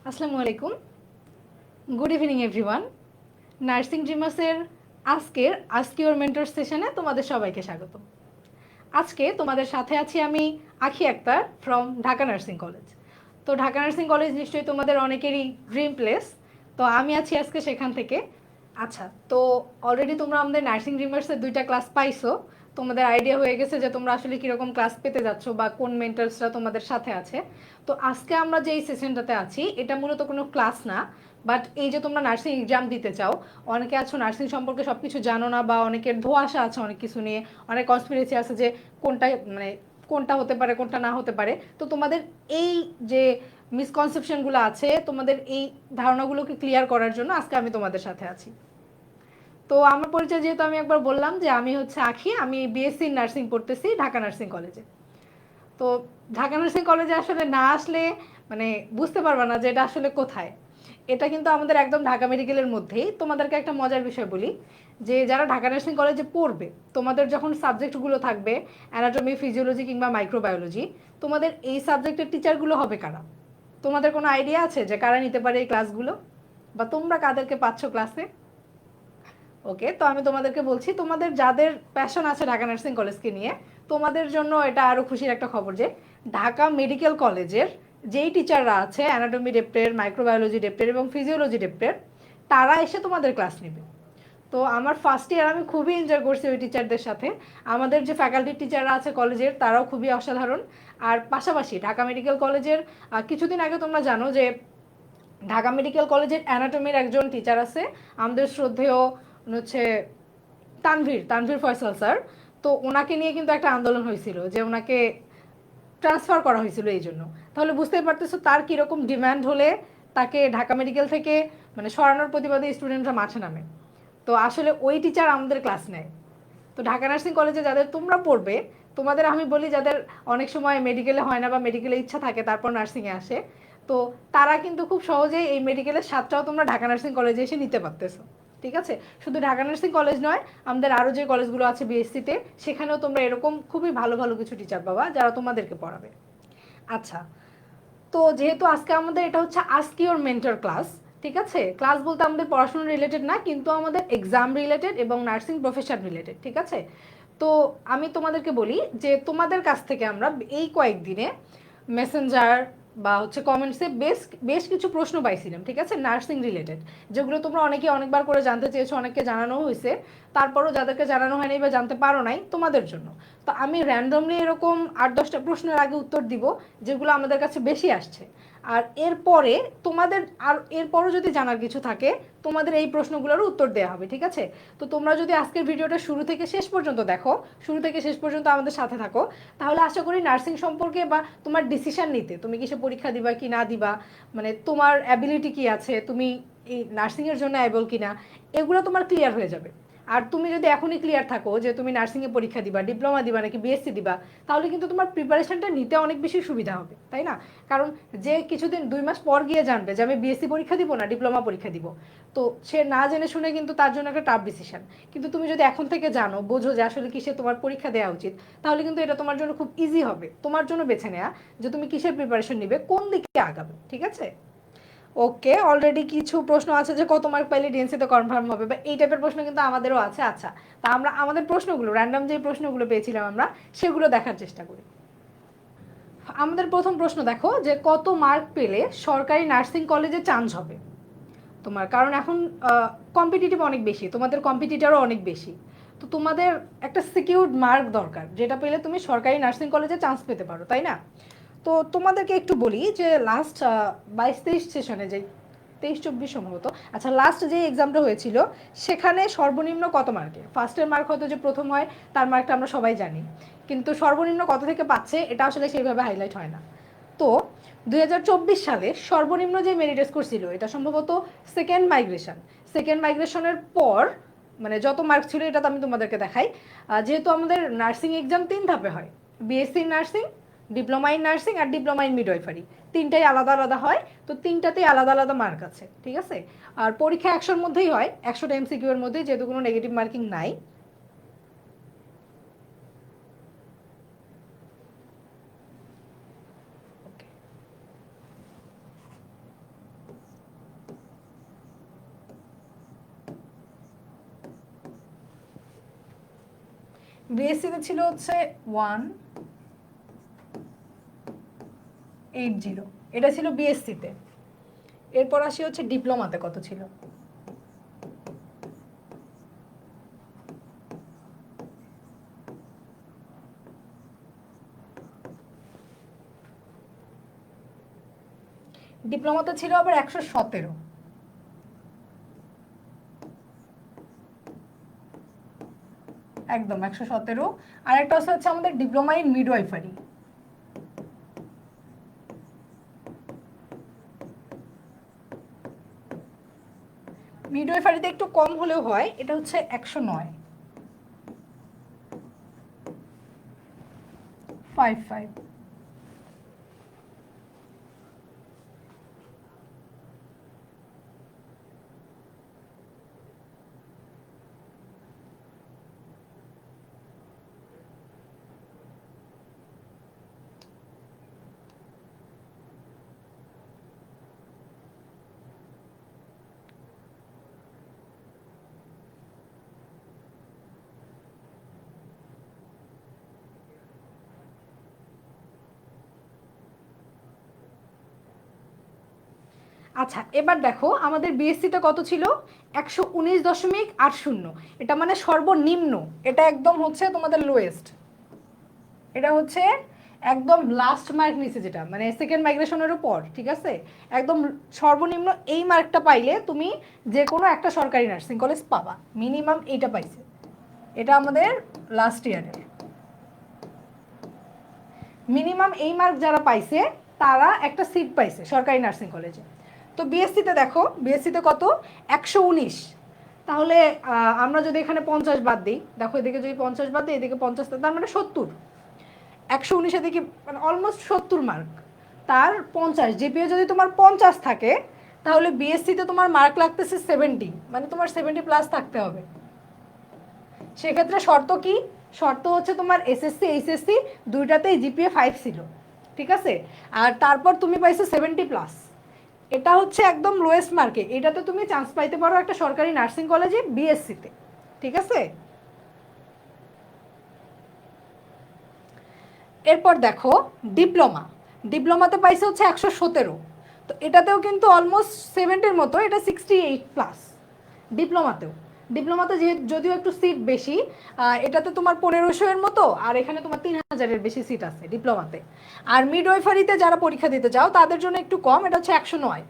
আসসালামু আলাইকুম। Good evening everyone. Nursing ড্রিমার্সের আজকের আস্ক ইওর মেন্টর সেশনে তোমাদের সবাইকে স্বাগত। আজকে তোমাদের সাথে আছি আমি Akhi Akter from Dhaka nursing college. তো ঢাকা নার্সিং কলেজ নিশ্চয়ই তোমাদের অনেকেরই ড্রিম প্লেস। তো আমি আছি আজকে সেখান থেকে। আচ্ছা, তো অলরেডি তোমরা আমাদের নার্সিং ড্রিমার্সের 2টা ক্লাস পাইছো। তোমাদের আইডিয়া হয়ে গেছে যে তোমরা আসলে কীরকম ক্লাস পেতে যাচ্ছ বা কোন মেন্টার্সরা তোমাদের সাথে আছে। তো আজকে আমরা যে এই সেশনটাতে আছি এটা মূলত কোনো ক্লাস না, বাট এই যে তোমরা নার্সিং এক্সাম দিতে চাও, অনেকে আছো নার্সিং সম্পর্কে সব কিছু জানো না, বা অনেকের ধোঁয়াশা আছে অনেক কিছু নিয়ে, অনেক কনস্পিরেসি আছে যে কোনটা মানে কোনটা হতে পারে কোনটা না হতে পারে। তো তোমাদের এই যে মিসকনসেপশনগুলো আছে, তোমাদের এই ধারণাগুলোকে ক্লিয়ার করার জন্য আজকে আমি তোমাদের সাথে আছি। তো আমার পরিচয় যেহেতু আমি একবার বললাম যে আমি হচ্ছে আখি, আমি বিএসসি নার্সিং পড়তেছি ঢাকা নার্সিং কলেজে। তো ঢাকা নার্সিং কলেজে আসলে না আসলে মানে বুঝতে পারবে না যে এটা আসলে কোথায়। এটা কিন্তু আমাদের একদম ঢাকা মেডিকেলের মধ্যেই। তোমাদেরকে একটা মজার বিষয় বলি, যে যারা ঢাকা নার্সিং কলেজে পড়বে, তোমাদের যখন সাবজেক্টগুলো থাকবে অ্যানাটমি, ফিজিওলজি কিংবা মাইক্রোবায়োলজি, তোমাদের এই সাবজেক্টের টিচারগুলো হবে কারা? তোমাদের কোনো আইডিয়া আছে যে কারা নিতে পারে এই ক্লাসগুলো, বা তোমরা কাদেরকে পাচ্ছ ক্লাসে? ওকে, তো আমি তোমাদেরকে বলছি, তোমাদের যাদের প্যাশন আছে ঢাকা নার্সিং কলেজকে নিয়ে, তোমাদের জন্য এটা আরও খুশির একটা খবর যে ঢাকা মেডিকেল কলেজের যেই টিচাররা আছে অ্যানাটমি ডেপ্টের, মাইক্রোবায়োলজি ডেপ্টের এবং ফিজিওলজি ডেপ্টের, তারা এসে তোমাদের ক্লাস নেবে। তো আমার ফার্স্ট ইয়ার আমি খুবই এনজয় করছি ওই টিচারদের সাথে। আমাদের যে ফ্যাকাল্টি টিচাররা আছে কলেজের, তারাও খুবই অসাধারণ। আর পাশাপাশি ঢাকা মেডিকেল কলেজের কিছুদিন আগে তোমরা জানো যে ঢাকা মেডিকেল কলেজের অ্যানাটমির একজন টিচার আছে, আমাদের শ্রদ্ধেয় হচ্ছে তানভীর তানভীর ফয়সাল স্যার। তো ওনাকে নিয়ে কিন্তু একটা আন্দোলন হয়েছিল যে ওনাকে ট্রান্সফার করা হয়েছিল এই জন্য। তাহলে বুঝতেই পারতেছো তার কীরকম ডিম্যান্ড হলে তাকে ঢাকা মেডিকেল থেকে মানে সরানোর প্রতিবাদে স্টুডেন্টরা মাঠে নামে। তো আসলে ওই টিচার আমাদের ক্লাস নেয়। তো ঢাকা নার্সিং কলেজে যাদের তোমরা পড়বে, তোমাদের আমি বলি যাদের অনেক সময় মেডিকেলে হয় না বা মেডিকেলে ইচ্ছা থাকে তারপর নার্সিংয়ে আসে, তো তারা কিন্তু খুব সহজেই এই মেডিকেলের স্বাদটাও তোমরা ঢাকা নার্সিং কলেজে এসে নিতে পারতেছো। ঠিক আছে, শুধু ঢাকা নার্সিং কলেজ নয়, আমাদের আরও যে কলেজগুলো আছে বিএসসিতে, সেখানেও তোমরা এরকম খুবই ভালো ভালো কিছু টিচার পাবা যারা তোমাদেরকে পড়াবে। আচ্ছা, তো যেহেতু আজকে আমাদের এটা হচ্ছে আস্ক ইওর মেন্টর ক্লাস, ঠিক আছে, ক্লাস বলতে আমাদের পড়াশোনা রিলেটেড না, কিন্তু আমাদের এক্সাম রিলেটেড এবং নার্সিং প্রফেশন রিলেটেড, ঠিক আছে। তো আমি তোমাদেরকে বলি যে তোমাদের কাছ থেকে আমরা এই কয়েকদিনে মেসেঞ্জার বা হচ্ছে কমেন্টসে বেশ বেশ কিছু প্রশ্ন পাইছিলাম, ঠিক আছে, নার্সিং রিলেটেড, যেগুলো তোমরা অনেকে অনেকবার করে জানতে চেয়েছো, অনেককে জানানো হয়েছে। তারপরও যাদেরকে জানানো হয়নি বা জানতে পারো নাই, তোমাদের জন্য তো আমি র্যান্ডমলি এরকম 8-10টা প্রশ্নের আগে উত্তর দিব যেগুলো আমাদের কাছে বেশি আসছে। আর এরপরে তোমাদের আর এরপরও যদি জানার কিছু থাকে, তোমাদের এই প্রশ্নগুলোর উত্তর দেওয়া হবে, ঠিক আছে। তো তোমরা যদি আজকের ভিডিওটা শুরু থেকে শেষ পর্যন্ত দেখো, শুরু থেকে শেষ পর্যন্ত আমাদের সাথে থাকো, তাহলে আশা করি নার্সিং সম্পর্কে বা তোমার ডিসিশন নিতে, তুমি কিসে পরীক্ষা দিবা কি না দিবা, মানে তোমার অ্যাবিলিটি কি আছে, তুমি এই নার্সিংয়ের জন্য অ্যাবল কি না, এগুলো তোমার ক্লিয়ার হয়ে যাবে। আর তুমি যদি এখনই ক্লিয়ার থাকো যে তুমি নার্সিংয়ে পরীক্ষা দিবা, ডিপ্লোমা দিবা নাকি বিএসসি দিবা, তাহলে কিন্তু তোমার প্রিপারেশনটা নিতে অনেক বেশি সুবিধা হবে, তাই না? কারণ যে কিছুদিন 2 মাস পর গিয়ে জানবে যে আমি বিএসসি পরীক্ষা দিব না ডিপ্লোমা পরীক্ষা দিব, তো সে না জেনে শুনে কিন্তু তার জন্য একটা টাফ ডিসিশন। কিন্তু তুমি যদি এখন থেকে জানো, বোঝো যে আসলে কিসে তোমার পরীক্ষা দেওয়া উচিত, তাহলে কিন্তু এটা তোমার জন্য খুব ইজি হবে তোমার জন্য বেছে নেওয়া, যে তুমি কিসের প্রিপারেশন নিবে, কোন দিকে আগাবে, ঠিক আছে। ওকে, অলরেডি কিছু প্রশ্ন আছে যে কত মার্ক পাইলে ডিএনসিতে কনফার্ম হবে, বা এই টাইপের প্রশ্ন কিন্তু আমাদেরও আছে। আচ্ছা, তা আমরা আমাদের প্রশ্নগুলো র্যান্ডম যে প্রশ্নগুলো পেয়েছিলাম আমরা সেগুলো দেখার চেষ্টা করি। আমাদের প্রথম প্রশ্ন দেখো, যে কত মার্ক পেলে সরকারি নার্সিং কলেজে চান্স হবে তোমার, কারণ এখন কম্পিটিটিভ অনেক বেশি, তোমাদের কম্পিটিটারও অনেক বেশি। তো তোমাদের একটা সিকিউরড মার্ক দরকার, যেটা পেলে তুমি সরকারি নার্সিং কলেজে চান্স পেতে পারো, তাই না? তো তোমাদেরকে একটু বলি যে লাস্ট 22-23 সেশনে যে 23-24 সম্ভবত, আচ্ছা লাস্ট যে এক্সামটা হয়েছিল সেখানে সর্বনিম্ন কত মার্কে, ফার্স্টের মার্ক হয়তো যে প্রথম হয় তার মার্কটা আমরা সবাই জানি, কিন্তু সর্বনিম্ন কত থেকে পাচ্ছে এটা আসলে সেইভাবে হাইলাইট হয় না। তো 2024 সালে সর্বনিম্ন যে মেরিট স্কোর ছিল এটা সম্ভবত সেকেন্ড মাইগ্রেশনের পর, মানে যত মার্ক ছিল এটা তো আমি তোমাদেরকে দেখাই। যেহেতু আমাদের নার্সিং এক্সাম 3 ধাপে হয়, BSc nursing, diploma in nursing আর ডিপ্লোমা ইন মিডওয়াইফারি, তিনটাই আলাদা আলাদা হয়। তো তিনটাতেই আলাদা আলাদা মার্ক আছে, ঠিক আছে। আর পরীক্ষা 100-র মধ্যেই হয়, 100টা এমসিকিউ এর মধ্যেই, যেহেতু কোনো নেগেটিভ মার্কিং নাই। বিএসসিতে ছিল হচ্ছে 180, এটা ছিল বিএসসিতে। এরপর আসি হচ্ছে ডিপ্লোমাতে কত ছিল। ডিপ্লোমাতে ছিল আবার 117, একদম 117। আর একটা হচ্ছে আমাদের ডিপ্লোমা ইন মিডওয়াইফারি, মিডওয়াইফারিতে একটু কম হলেও হয়, এটা হচ্ছে 109, 55। আচ্ছা এবার দেখো আমাদের বিএসসিতে কত ছিল, 119.80, এটা মানে সর্বনিম্ন, এটা একদম হচ্ছে তোমাদের লোয়েস্ট, এটা হচ্ছে একদম লাস্ট মার্ক নিচে, যেটা মানে সেকেন্ড মাইগ্রেশনেরও পর, ঠিক আছে, একদম সর্বনিম্ন এই মার্কটা পাইলে তুমি যে কোনো একটা সরকারি নার্সিং কলেজ পাবা, মিনিমাম এইটা পাইছে, এটা আমাদের লাস্ট ইয়ারের মিনিমাম এই মার্ক যারা পাইছে তারা একটা সিট পাইছে সরকারি নার্সিং কলেজে। তো বিএসসিতে দেখো, বিএসসিতে কত, 119, তাহলে আমরা যদি এখানে 50 বাদ দিই, দেখো এদিকে যদি 50 বাদ দিই, এদিকে 50, তার মানে 70, 119 দিকে মানে অলমোস্ট 70 মার্ক, তার 50 জিপিএ যদি তোমার 50 থাকে, তাহলে বিএসসিতে তোমার মার্ক লাগতেছে 70, মানে তোমার 70+ থাকতে হবে। সেক্ষেত্রে শর্ত কি, শর্ত হচ্ছে তোমার এসএসসি এইচএসসি দুইটাতেই জিপিএ 5 ছিল, ঠিক আছে, আর তারপর তুমি পাইছো 70+, এটা হচ্ছে একদম লোয়েস্ট মার্কে, এটাতে তুমি চান্স পাইতে পারো একটা সরকারি নার্সিং কলেজে বিএসসিতে, ঠিক আছে। এরপর দেখো ডিপ্লোমা, ডিপ্লোমাতে পাইছে হচ্ছে 117, তো এটাতেও কিন্তু অলমোস্ট 70-র মতো, এটা 68+, ডিপ্লোমাতেও, ডিপ্লোমাতে যে যদিও একটু সিট বেশি, এটাতে তোমার 1500-এর মতো, আর এখানে তোমার 3000-এর বেশি সিট আছে ডিপ্লোমাতে। আর মিডওয়াইফারিতে যারা পরীক্ষা দিতে চাও তাদের জন্য একটু কম, এটা হচ্ছে 109,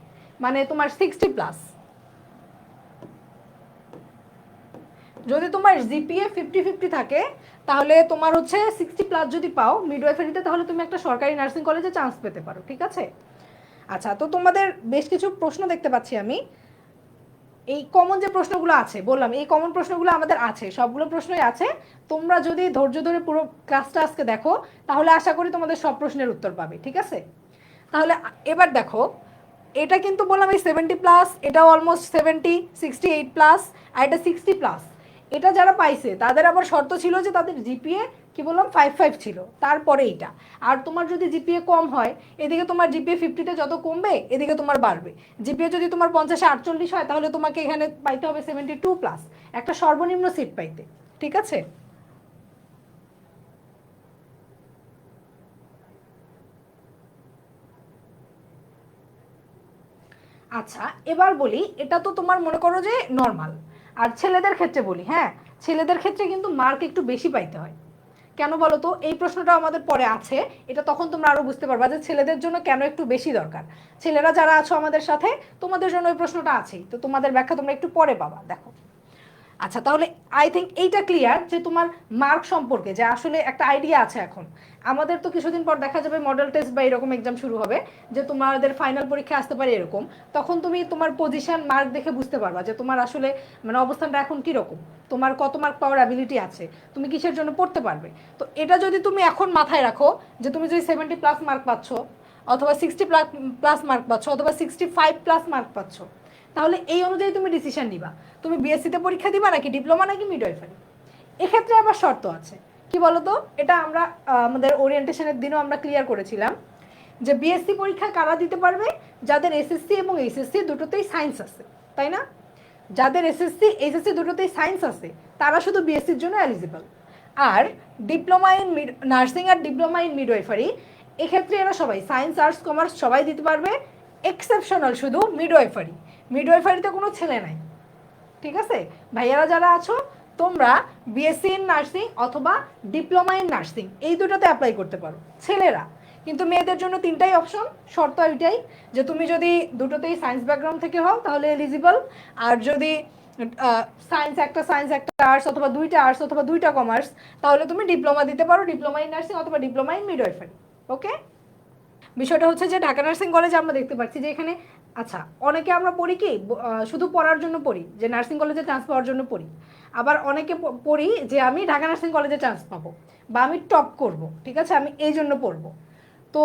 মানে তোমার 60+। যদি তোমার জিপিএ 50-50 থাকে, তাহলে তোমার হচ্ছে 60+ যদি পাও মিডওয়াইফারিতে, তাহলে তুমি একটা সরকারি নার্সিং কলেজে চান্স পেতে পারো, ঠিক আছে। আচ্ছা, তো তোমাদের বেশ কিছু প্রশ্ন দেখতে পাচ্ছি আমি, এই কমন যে প্রশ্নগুলো আছে বললাম, এই কমন প্রশ্নগুলো আমাদের আছে, সবগুলো প্রশ্নই আছে। তোমরা যদি ধৈর্য ধরে পুরো ক্লাসটা আজকে দেখো, তাহলে আশা করি তোমাদের সব প্রশ্নের উত্তর পাবে, ঠিক আছে। তাহলে এবার দেখো, এটা কিন্তু বললাম এই 70+, এটাও অলমোস্ট 70, 68+, আর এটা 60+। এটা যারা পাইছে তাদের আবার শর্ত ছিল যে তাদের জিপিএ কি বললাম 55 ছিল, তারপরে এইটা। আর তোমার যদি জিপিএ কম হয়, এদিকে তোমার জিপিএ 50-তে যত কমবে এদিকে তোমার বাড়বে। জিপিএ যদি তোমার 50-এ 48 হয়, তাহলে তোমাকে এখানে পাইতে হবে 72+, একটা সর্বনিম্ন সিট পাইতে, ঠিক আছে। আচ্ছা এবার বলি, এটা তো তোমার মনে করো যে নর্মাল, আর ছেলেদের ক্ষেত্রে বলি, হ্যাঁ, ছেলেদের ক্ষেত্রে কিন্তু মার্ক একটু বেশি পাইতে হয়। কেন বলো তো, এই প্রশ্নটা আমাদের পরে আছে, এটা তখন তোমরা আরো বুঝতে পারবা যে ছেলেদের জন্য কেন একটু বেশি দরকার। ছেলেরা যারা আছো আমাদের সাথে, তোমাদের জন্য ওই প্রশ্নটা আছেই, তো তোমাদের ব্যাখ্যা তোমরা একটু পরে পাবা, দেখো। আচ্ছা তাহলে আই থিঙ্ক এইটা ক্লিয়ার যে তোমার মার্ক সম্পর্কে যে আসলে একটা আইডিয়া আছে এখন। আমাদের তো কিছুদিন পর দেখা যাবে মডেল টেস্ট বা এরকম এক্সাম শুরু হবে, যে তোমাদের ফাইনাল পরীক্ষা আসতে পারে এরকম, তখন তুমি তোমার পজিশন মার্ক দেখে বুঝতে পারবা যে তোমার আসলে মানে অবস্থানটা এখন কীরকম, তোমার কত মার্ক পাওয়ার অ্যাবিলিটি আছে, তুমি কিসের জন্য পড়তে পারবে। তো এটা যদি তুমি এখন মাথায় রাখো যে তুমি যদি 70+ মার্ক পাচ্ছ, অথবা 60+ মার্ক পাচ্ছ, অথবা 65+ মার্ক পাচ্ছ, তাহলে এই অনুযায়ী তুমি ডিসিশন নিবা, তুমি বিএসসিতে পরীক্ষা দিবা নাকি ডিপ্লোমা নাকি মিডওয়াইফারি। এক্ষেত্রে আবার শর্ত আছে, কি বলতো, এটা আমরা আমাদের ওরিয়েন্টেশনের দিনও আমরা ক্লিয়ার করেছিলাম, যে বিএসসি পরীক্ষা কারা দিতে পারবে, যাদের এসএসসি এবং এইচএসসি দুটোতেই সায়েন্স আছে, তাই না। যাদের এসএসসি এইচএসসি দুটোতেই সায়েন্স আছে তারা শুধু বিএসসির জন্য এলিজিবল। আর ডিপ্লোমা ইন নার্সিং আর ডিপ্লোমা ইন মিডওয়াইফারি, এক্ষেত্রে এরা সবাই সায়েন্স আর্টস কমার্স সবাই দিতে পারবে, এক্সেপশনাল শুধু মিডওয়াইফারি। মিডওয়াইফারিতে কোনো ছেলে নাই, ঠিক আছে? ভাইয়ারা যারা আছো তোমরা বিএসসি ইন নার্সিং অথবা ডিপ্লোমা ইন নার্সিং এই দুটোতে অ্যাপ্লাই করতে পারো ছেলেরা, কিন্তু মেয়েদের জন্য তিনটাই অপশন। শর্ত এটাই যে তুমি যদি দুটোতেই সায়েন্স ব্যাকগ্রাউন্ড থেকে হও তাহলে এলিজিবল, আর যদি সায়েন্স একটা আর্টস অথবা দুইটা আর্টস অথবা দুইটা কমার্স তাহলে তুমি ডিপ্লোমা দিতে পারো, ডিপ্লোমা ইন নার্সিং অথবা ডিপ্লোমা ইন মিডওয়াইফারি। ওকে, বিষয়টা হচ্ছে যে ঢাকা নার্সিং কলেজে আমরা দেখতে পাচ্ছি যে এখানে আচ্ছা অনেকে আমরা পড়ি কি শুধু পড়ার জন্য পড়ি, যে নার্সিং কলেজে চান্স পাওয়ার জন্য পড়ি, আবার অনেকে পড়ি যে আমি ঢাকা নার্সিং কলেজে চান্স পাবো বা আমি টপ করব, ঠিক আছে, আমি এই জন্য পড়বো। তো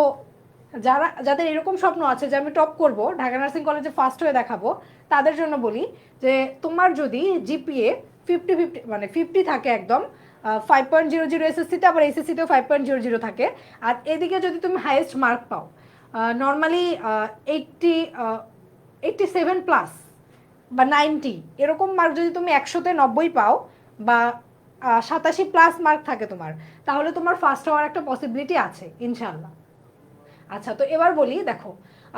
যাদের এরকম স্বপ্ন আছে যে আমি টপ করব, ঢাকা নার্সিং কলেজে ফার্স্ট হয়ে দেখাবো, তাদের জন্য বলি যে তোমার যদি জিপিএ 50-50 মানে 50 থাকে একদম, 5.00 এসএসসিতে, আবার এসএসসিতেও 5.00 থাকে, আর এদিকে যদি তুমি হাইয়েস্ট মার্ক পাও নর্মালি 87+ বা 90 এরকম মার্ক, যদি তুমি 100তে 90 পাও বা 87+ মার্ক থাকে তোমার, তাহলে তোমার ফার্স্ট হওয়ার একটা পসিবিলিটি আছে ইনশাল্লাহ। আচ্ছা, তো এবার বলি দেখো,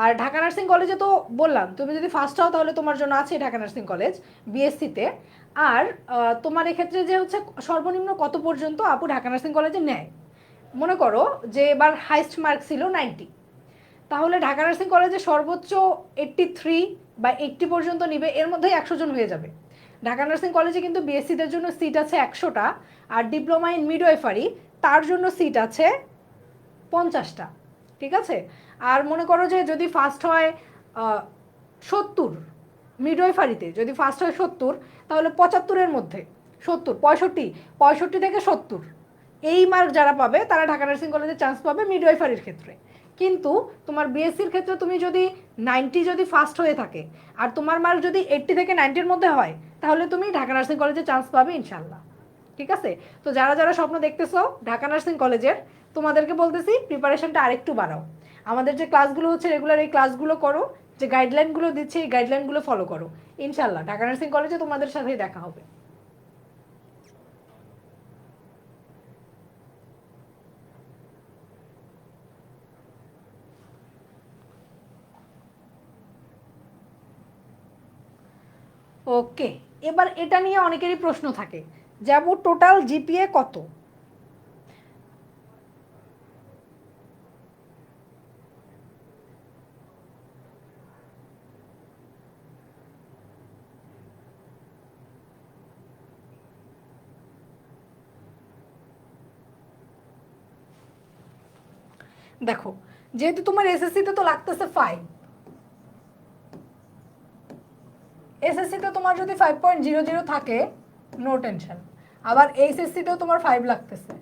আর ঢাকা নার্সিং কলেজে তো বললাম তুমি যদি ফার্স্ট হও তাহলে তোমার জন্য আছে ঢাকা নার্সিং কলেজ বিএসসিতে। আর তোমার এক্ষেত্রে যে হচ্ছে সর্বনিম্ন কত পর্যন্ত আপু ঢাকা নার্সিং কলেজে নেয়, মনে করো যে এবার হাইস্ট মার্ক ছিল 90, তাহলে ঢাকা নার্সিং কলেজে সর্বোচ্চ 83 বা 80 পর্যন্ত নিবে, এর মধ্যে 100 জন হয়ে যাবে। ঢাকা নার্সিং কলেজে কিন্তু বিএসসিদের জন্য সিট আছে 100টা, আর ডিপ্লোমা ইন মিডওয়াইফারি তার জন্য সিট আছে 50টা, ঠিক আছে? আর মনে করো যে যদি ফার্স্ট হয় 70, মিডওয়াইফারিতে যদি ফার্স্ট হয় 70, তাহলে 75-এর মধ্যে 70, 65 থেকে 70 এই মার্ক যারা পাবে তারা ঢাকা নার্সিং কলেজে চান্স পাবে মিডওয়াইফারির ক্ষেত্রে। কিন্তু তোমার বিএসসির ক্ষেত্রে তুমি যদি 90 যদি ফার্স্ট হয়ে থাকে আর তোমার মার্ক যদি 80 থেকে 90-এর মধ্যে হয়, তাহলে তুমি ঢাকা নার্সিং কলেজে চান্স পাবে ইনশাল্লাহ, ঠিক আছে? তো যারা যারা স্বপ্ন দেখতেছো ঢাকা নার্সিং কলেজের, তোমাদেরকে বলতেছি প্রিপারেশনটা আরেকটু বাড়াও। আমাদের যে ক্লাসগুলো হচ্ছে রেগুলার, এই ক্লাসগুলো করো, যে গাইডলাইনগুলো দিচ্ছে এই গাইডলাইনগুলো ফলো করো, ইনশাল্লাহ ঢাকা নার্সিং কলেজে তোমাদের সাথেই দেখা হবে। ওকে, এবার এটা নিয়ে অনেকেরই প্রশ্ন থাকে যাব টোটাল জিপিএ কত। দেখো, যেহেতু তোমার এসএসসিতে তো লাগতেছে 5, এসএসসিতে তোমার যদি 5.00 থাকে নো টেনশন, আবার এইচএসসিতেও তোমার 5 লাগতেছে।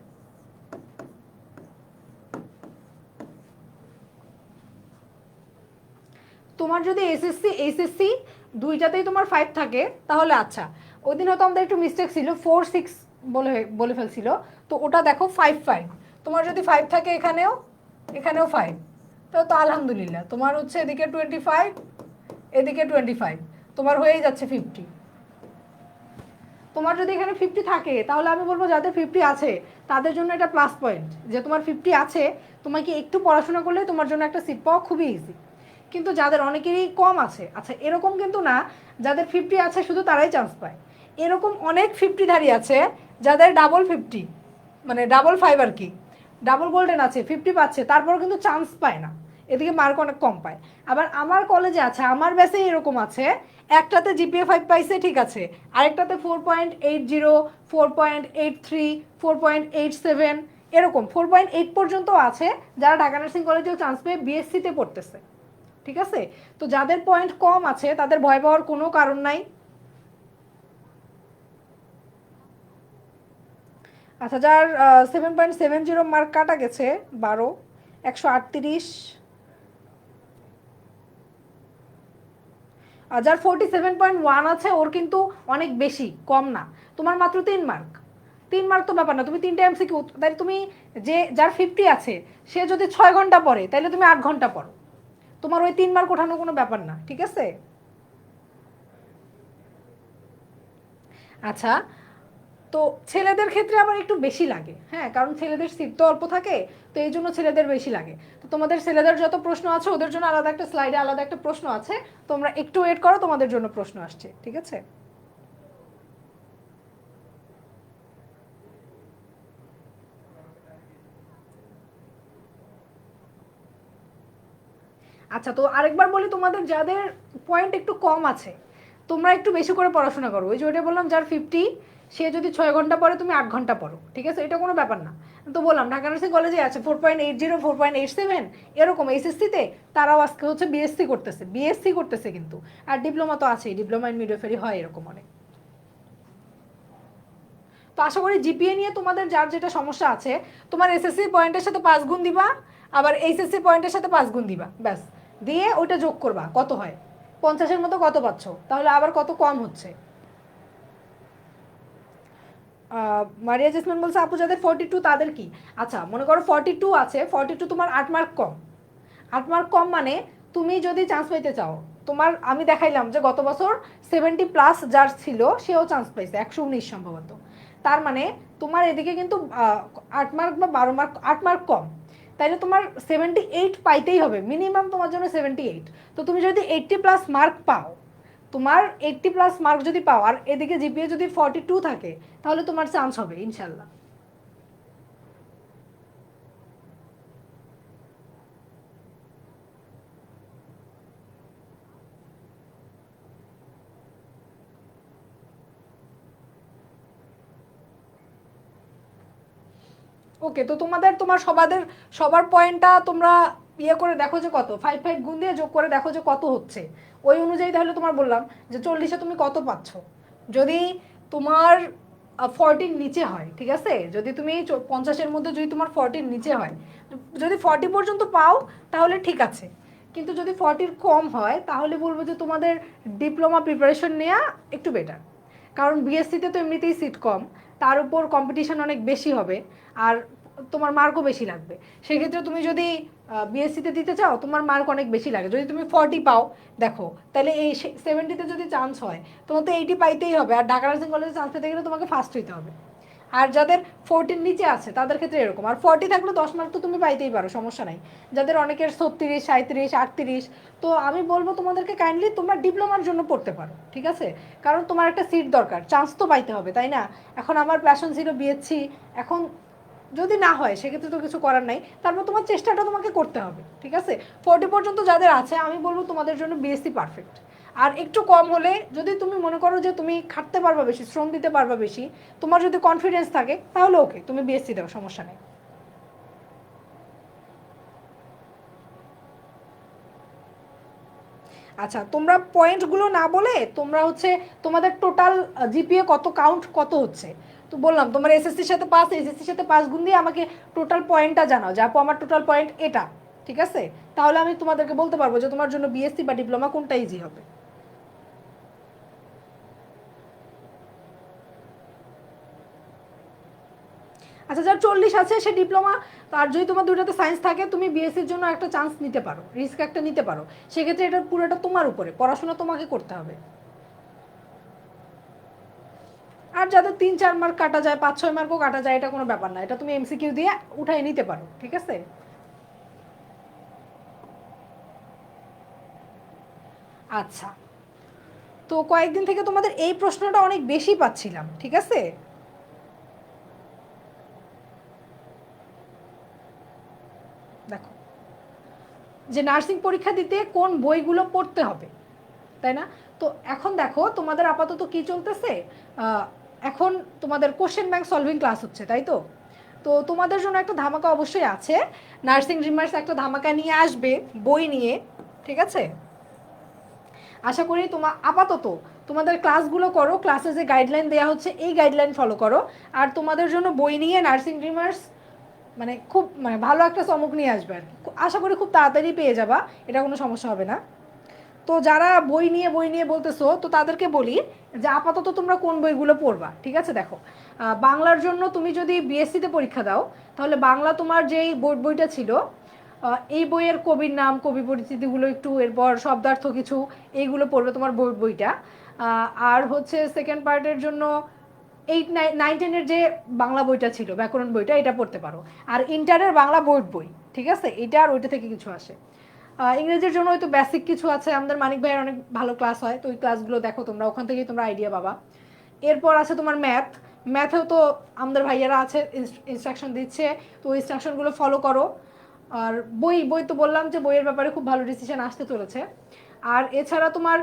তোমার যদি এসএসসি এইচএসসি দুইটাতেই তোমার 5 থাকে তাহলে আচ্ছা, ওই দিন হয়তো আমাদের একটু মিস্টেক ছিল, 4-6 বলে ফেলছিল, তো ওটা দেখো 5-5, তোমার যদি 5 থাকে এখানেও 5, তো আলহামদুলিল্লাহ তোমার হচ্ছে এদিকে 25 এদিকে 25, তোমার হয়েই যাচ্ছে 50। তোমার যদি এখানে 50 থাকে তাহলে আমি বলবো যাদের 50 আছে তাদের জন্য এটা প্লাস পয়েন্ট, যে তোমার 50 আছে, তোমাকে একটু পড়াশোনা করলে তোমার জন্য একটা সিট পাওয়া খুবই ইজি। কিন্তু যাদের অনেকেরই কম আছে, আচ্ছা এরকম কিন্তু না যাদের 50 আছে শুধু তারাই চান্স পায়, এরকম অনেক 50ধারী আছে যাদের ডাবল 50, মানে ডাবল 5 আর কি, ডাবল গোল্ডেন আছে, 50 পাচ্ছে তারপর কিন্তু চান্স পায় না, এদিকে মার্ক অনেক কম পায়। আবার আমার কলেজে আছে, আমার ব্যাচে এরকম আছে, একটাতে জিপিএ 5 পাইছে ঠিক আছে, আরেকটাতে 4.80, 4.83, 4.87, এরকম 4.8 পর্যন্ত আছে যারা ঢাকা নার্সিং কলেজেও চান্স পেয়ে বিএসসিতে পড়তেছে, ঠিক আছে? তো যাদের পয়েন্ট কম আছে তাদের ভয় পাওয়ার কোনো কারণ নাই। আচ্ছা, যার 7.70 মার্ক কাটা গেছে 12, 138, আর যার 47.1 আছে ওর কিন্তু অনেক বেশি, কম না, তোমার মাত্র 3 মার্ক। 3 মার্ক তো ব্যাপার না, তুমি 3টা এমসিকিউ, তাই তুমি যে যার 50 আছে সে যদি 6 ঘন্টা পড়ে তাহলে তুমি 8 ঘন্টা পড়ো, তোমার ওই 3 মার্ক ওঠানো কোনো ব্যাপার না, ঠিক আছে? আচ্ছা, তো ছেলেদের ক্ষেত্রে আবার একটু বেশি লাগে, হ্যাঁ, কারণ ছেলেদের সিট তো অল্প থাকে, তো এই জন্য ছেলেদের বেশি লাগে। তো তোমাদের ছেলেদের যত প্রশ্ন আছে ওদের জন্য আলাদা একটা স্লাইডে আলাদা একটা প্রশ্ন আছে, তোমরা একটু ওয়েট করো, তোমাদের জন্য প্রশ্ন আসছে, ঠিক আছে? আচ্ছা, তো আরেকবার বলি, তোমাদের যাদের পয়েন্ট একটু কম আছে তোমরা একটু বেশি করে পড়াশোনা করো। ওই যে ওইটা বললাম, যার 50 সে যদি 6 ঘন্টা পড়ে তুমি 8 ঘন্টা পড়ো, ঠিক আছে? এটা কোনো ব্যাপার না। তো বললাম ঢাকা নার্সিং কলেজে আছে 4.80, 4.87 এরকম এইচএসসিতে, তারাও আজকে হচ্ছে বিএসসি করতেছে কিন্তু। আর ডিপ্লোমা তো আছেই, ডিপ্লোমা ইন মিডওয়াইফারি হয় এরকম অনেক। তো আশা করি জিপিএ নিয়ে তোমাদের যার যেটা সমস্যা আছে, তোমার এসএসসি পয়েন্টের সাথে 5 গুণ দিবা, আবার এইচএসসি পয়েন্টের সাথে 5 গুণ দিবা, ব্যাস। দিয়ে ওইটা যোগ করবা কত হয়, 50-এর মতো কত পাচ্ছ, তাহলে আবার কত কম হচ্ছে। মারিয়া জেসমিন বলছে আপু যাদের 42 তাদের কি? আচ্ছা, মনে করো 42 আছে, 42 তোমার 8 মার্ক কম। 8 মার্ক কম মানে তুমি যদি চান্স পেতে চাও, তোমার আমি দেখাইলাম যে গত বছর 70+ যার ছিল সেও চান্স পাইছে, 119 সম্ভবত। তার মানে তোমার এদিকে কিন্তু 8 মার্ক বা 12 মার্ক, 8 মার্ক কম, তাইলে তোমার 78 পাইতেই হবে মিনিমাম, তোমার জন্য 78। তো তুমি যদি 80+ মার্ক পাও, তোমার 80+ মার্ক যদি পাও আর এদিকে জিপিএ যদি 42 থাকে, তাহলে তোমার চান্স হবে ইনশাল্লাহ। ওকে, তো তোমার সবার পয়েন্টটা তোমরা ইয়ে করে দেখো যে কত, 5 গুণ দিয়ে যোগ করে দেখো যে কত হচ্ছে। ওই অনুযায়ী তাহলে তোমার বললাম যে 40-এ তুমি কত পাচ্ছ। যদি তোমার 40-র নিচে হয়, ঠিক আছে, যদি তুমি 50-এর মধ্যে যদি তোমার 40-র নিচে হয়, যদি 40 পর্যন্ত পাও তাহলে ঠিক আছে। কিন্তু যদি 40-র কম হয় তাহলে বলবো যে তোমাদের ডিপ্লোমা প্রিপারেশন নেওয়া একটু বেটার। কারণ বিএসসিতে তো এমনিতেই সিট কম, তার উপর কম্পিটিশন অনেক বেশি হবে, আর তোমার মার্কও বেশি লাগবে। সেক্ষেত্রে তুমি যদি বিএসসিতে দিতে চাও, তোমার মার্ক অনেক বেশি লাগে। যদি তুমি 40 পাও, দেখো, তাহলে এই 70-তে যদি চান্স হয়, তোমার তো 80 পাইতেই হবে, আর ঢাকা নার্সিং কলেজে চান্স পেতে গেলে তোমাকে ফার্স্ট হইতে হবে। আর যাদের 40-র নিচে আছে তাদের ক্ষেত্রে এরকম, আর 40 থাকলে 10 মার্ক তো তুমি পাইতেই পারো, সমস্যা নাই। যাদের অনেকের 36, 37, 38, তো আমি বলবো তোমাদেরকে কাইন্ডলি তোমরা ডিপ্লোমার জন্য পড়তে পারো, ঠিক আছে? কারণ তোমার একটা সিট দরকার, চান্স তো পাইতে হবে, তাই না? এখন আমার প্যাশন ছিল বিএসসি, এখন যদি না হয় সেক্ষেত্রে তো কিছু করার নাই, তারপর তোমার চেষ্টাটা তোমাকে করতে হবে, ঠিক আছে? 40 পর্যন্ত যাদের আছে আমি বলবো তোমাদের জন্য বিএসসি পারফেক্ট। আর একটু কম হলে, যদি তুমি মনে করো যে তুমি খাটতে পারবা বেশি, শ্রম দিতে পারবা বেশি, তোমার যদি কনফিডেন্স থাকে, তাহলে ওকে, তুমি বিএসসি দাও, সমস্যা নেই। আচ্ছা, তোমরা পয়েন্টগুলো না বলে তোমরা হচ্ছে তোমাদের টোটাল জিপিএ কত, কাউন্ট কত হচ্ছে। তো বললাম তোমার এসএসসির সাথে 5, এসএসসির সাথে 5 গুণ দিয়ে আমাকে টোটাল পয়েন্টটা জানাও যে আপু আমার টোটাল পয়েন্ট এটা, ঠিক আছে? তাহলে আমি তোমাদেরকে বলতে পারবো যে তোমার জন্য বিএসসি বা ডিপ্লোমা কোনটা ইজি হবে। আচ্ছা, যার 40 আছে সে ডিপ্লোমা, আর যদি তোমার দুটাতে সায়েন্স থাকে তুমি বিএসসির জন্য একটা চান্স নিতে পারো, রিস্ক একটা নিতে পারো। সেক্ষেত্রে এটা পুরোটা তোমার উপরে, পড়াশোনা তোমাকে করতে হবে। আর যাদের 3-4 মার্ক কাটা যায়, 5-6 মার্কও কাটা যায়, এটা কোনো ব্যাপার না, এটা তুমি এমসিকিউ দিয়ে উঠাই নিতে পারো, ঠিক আছে? আচ্ছা, তো কয়েকদিন থেকে তোমাদের এই প্রশ্নটা অনেক বেশি পাচ্ছিলাম, ঠিক আছে? দেখো, যে নার্সিং পরীক্ষা দিতে কোন বইগুলো পড়তে হবে, তাই না? তো এখন দেখো তোমাদের আপাতত কি চলতেছে, এখন তোমাদের কোশ্চেন ব্যাংক সলভিং ক্লাস হচ্ছে, তাই তো? তো তোমাদের জন্য একটা ধামাকা অবশ্যই আছে, নার্সিং ড্রিমার্স একটা ধামাকা নিয়ে আসবে বই নিয়ে, ঠিক আছে? আশা করি তোমার আপাতত তোমাদের ক্লাসগুলো করো, ক্লাসে যে গাইডলাইন দেওয়া হচ্ছে এই গাইডলাইন ফলো করো। আর তোমাদের জন্য বই নিয়ে নার্সিং ড্রিমার্স মানে খুব মানে ভালো একটা চমক নিয়ে আসবে আর কি, আশা করি খুব তাড়াতাড়ি পেয়ে যাবা, এটা কোনো সমস্যা হবে না। তো যারা বই নিয়ে বলতেছো, তো তাদেরকে বলি যে আপাতত তোমরা কোন বইগুলো পড়বা, ঠিক আছে? দেখো, বাংলার জন্য তুমি যদি বিএসসিতে পরীক্ষা দাও, তাহলে বাংলা তোমার যেই বোর্ড বইটা ছিল, এই বইয়ের কবির নাম, কবি পরিচিতিগুলো একটু, এরপর শব্দার্থ কিছু, এইগুলো পড়বে তোমার বোর্ড বইটা। আর হচ্ছে সেকেন্ড পার্টের জন্য নাইন টেনের যে বাংলা বইটা ছিল, ব্যাকরণ বইটা, এটা পড়তে পারো। আর ইন্টারের বাংলা বোর্ড বই, ঠিক আছে, এটা আর ওইটা থেকে কিছু আসে। ইংরেজির জন্য হয়তো বেসিক কিছু আছে, আমাদের মানিক ভাইয়ের অনেক ভালো ক্লাস হয়, তো ওই ক্লাসগুলো দেখো তোমরা, ওখান থেকেই তোমরা আইডিয়া পাবা। এরপর আছে তোমার ম্যাথ। ম্যাথেও তো আমাদের ভাইয়ারা আছে, ইনস্ট্রাকশন দিচ্ছে, তো ওই ইনস্ট্রাকশনগুলো ফলো করো। আর বই বই তো বললাম যে বইয়ের ব্যাপারে খুব ভালো ডিসিশন আসতে চলেছে। আর এছাড়া তোমার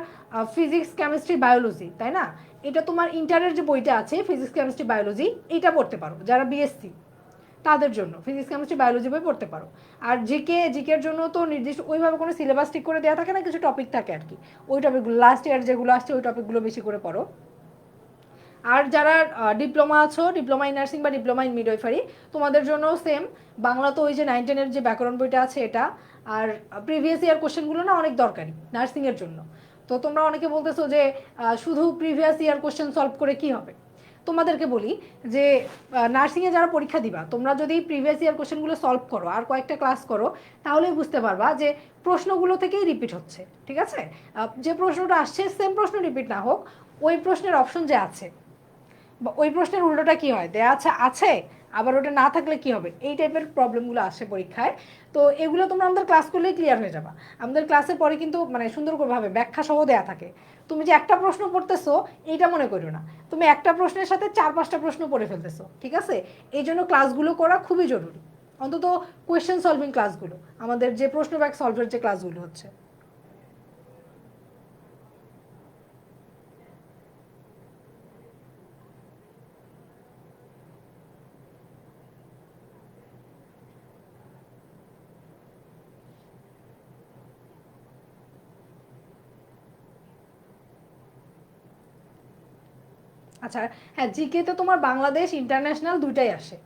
ফিজিক্স, কেমিস্ট্রি, বায়োলজি, তাই না? এটা তোমার ইন্টারের যে বইটা আছে, ফিজিক্স, কেমিস্ট্রি, বায়োলজি, এটা পড়তে পারো যারা বিএসসি, তাদের জন্য ফিজিক্স, কেমিস্ট্রি, বায়োলজি বই পড়তে পারো। আর জিকের জন্য তো নির্দিষ্ট ওইভাবে কোনো সিলেবাস ঠিক করে দেওয়া থাকে না, কিছু টপিক থাকে আর কি, ওই টপিকগুলো লাস্ট ইয়ার যেগুলো আসছে ওই টপিকগুলো বেশি করে পড়ো। আর যারা ডিপ্লোমা আছো, ডিপ্লোমা ইন নার্সিং বা ডিপ্লোমা ইন মিডওয়াইফারি, তোমাদের জন্য সেম। বাংলা তো ওই যে 9-10-এর যে ব্যাকরণ বইটা আছে এটা, আর প্রিভিয়াস ইয়ার কোশ্চেনগুলো না অনেক দরকারি নার্সিংয়ের জন্য। তো তোমরা অনেকে বলতেছো যে শুধু প্রিভিয়াস ইয়ার কোশ্চেন সলভ করে কি হবে। তোমাদেরকে বলি যে নার্সিংয়ে যারা পরীক্ষা দিবা, তোমরা যদি প্রিভিয়াস ইয়ার কোশ্চেনগুলো সলভ করো আর কয়েকটা ক্লাস করো, তাহলেই বুঝতে পারবা যে প্রশ্নগুলো থেকেই রিপিট হচ্ছে, ঠিক আছে? যে প্রশ্নটা আসছে সেম প্রশ্ন রিপিট না হোক, ওই প্রশ্নের অপশন যে আছে, ওই প্রশ্নের উল্টোটা কি হয়, দেয়া আছে আছে, আবার ওটা না থাকলে কি হবে, এই টাইপের প্রবলেমগুলো আসে পরীক্ষায়। তো এগুলো তোমরা আমাদের ক্লাস করলেই ক্লিয়ার হয়ে যাবা। আমাদের ক্লাসের পরে কিন্তু মানে সুন্দরভাবে ব্যাখ্যা সহ দেয়া থাকে। তুমি যে একটা প্রশ্ন পড়তেছো এইটা মনে করো না, তুমি একটা প্রশ্নের সাথে 4-5টা প্রশ্ন পড়ে ফেলতেছো, ঠিক আছে? এই জন্য ক্লাসগুলো করা খুবই জরুরি, অন্তত কোয়েশ্চেন সলভিং ক্লাসগুলো, আমাদের যে প্রশ্ন ব্যাক সলভের যে ক্লাসগুলো হচ্ছে। আচ্ছা, হ্যাঁ, জিকে তো তোমার বাংলাদেশ ইন্টারন্যাশনাল দুইটাই আসে।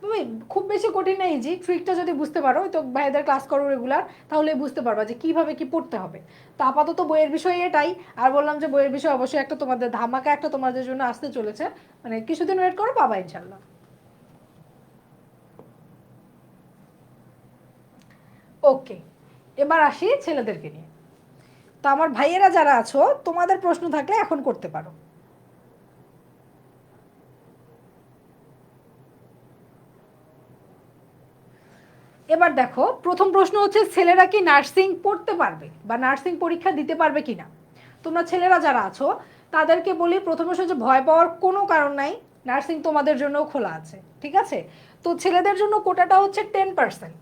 তুমি খুব বেশি কঠিন না, ইজি, ট্রিকটা যদি বুঝতে পারো, তো ভাইদের ক্লাস করো রেগুলার, তাহলে বুঝতে পারবা যে কিভাবে কি পড়তে হবে। তো আপাতত বইয়ের বিষয় এটাই। আর বললাম যে বইয়ের বিষয় অবশ্যই একটা তোমাদের ধামাকা একটা তোমাদের জন্য আসতে চলেছে, মানে কিছুদিন ওয়েট করো, পাবা ইনশাল্লাহ। ওকে, এবার আসি ছেলেদেরকে নিয়ে। তো আমার ভাইয়েরা যারা আছো, তোমাদের প্রশ্ন থাকলে এখন করতে পারো। এবার দেখো, প্রথম প্রশ্ন হচ্ছে ছেলেরা কি নার্সিং পড়তে পারবে বা নার্সিং পরীক্ষা দিতে পারবে কিনা। তোমরা ছেলেরা যারা আছো তাদেরকে বলি, প্রথম প্রশ্ন হচ্ছে ভয় পাওয়ার কোনো কারণ নাই, নার্সিং তোমাদের জন্য খোলা আছে, ঠিক আছে? তো ছেলেদের জন্য কোটাটা হচ্ছে 10%।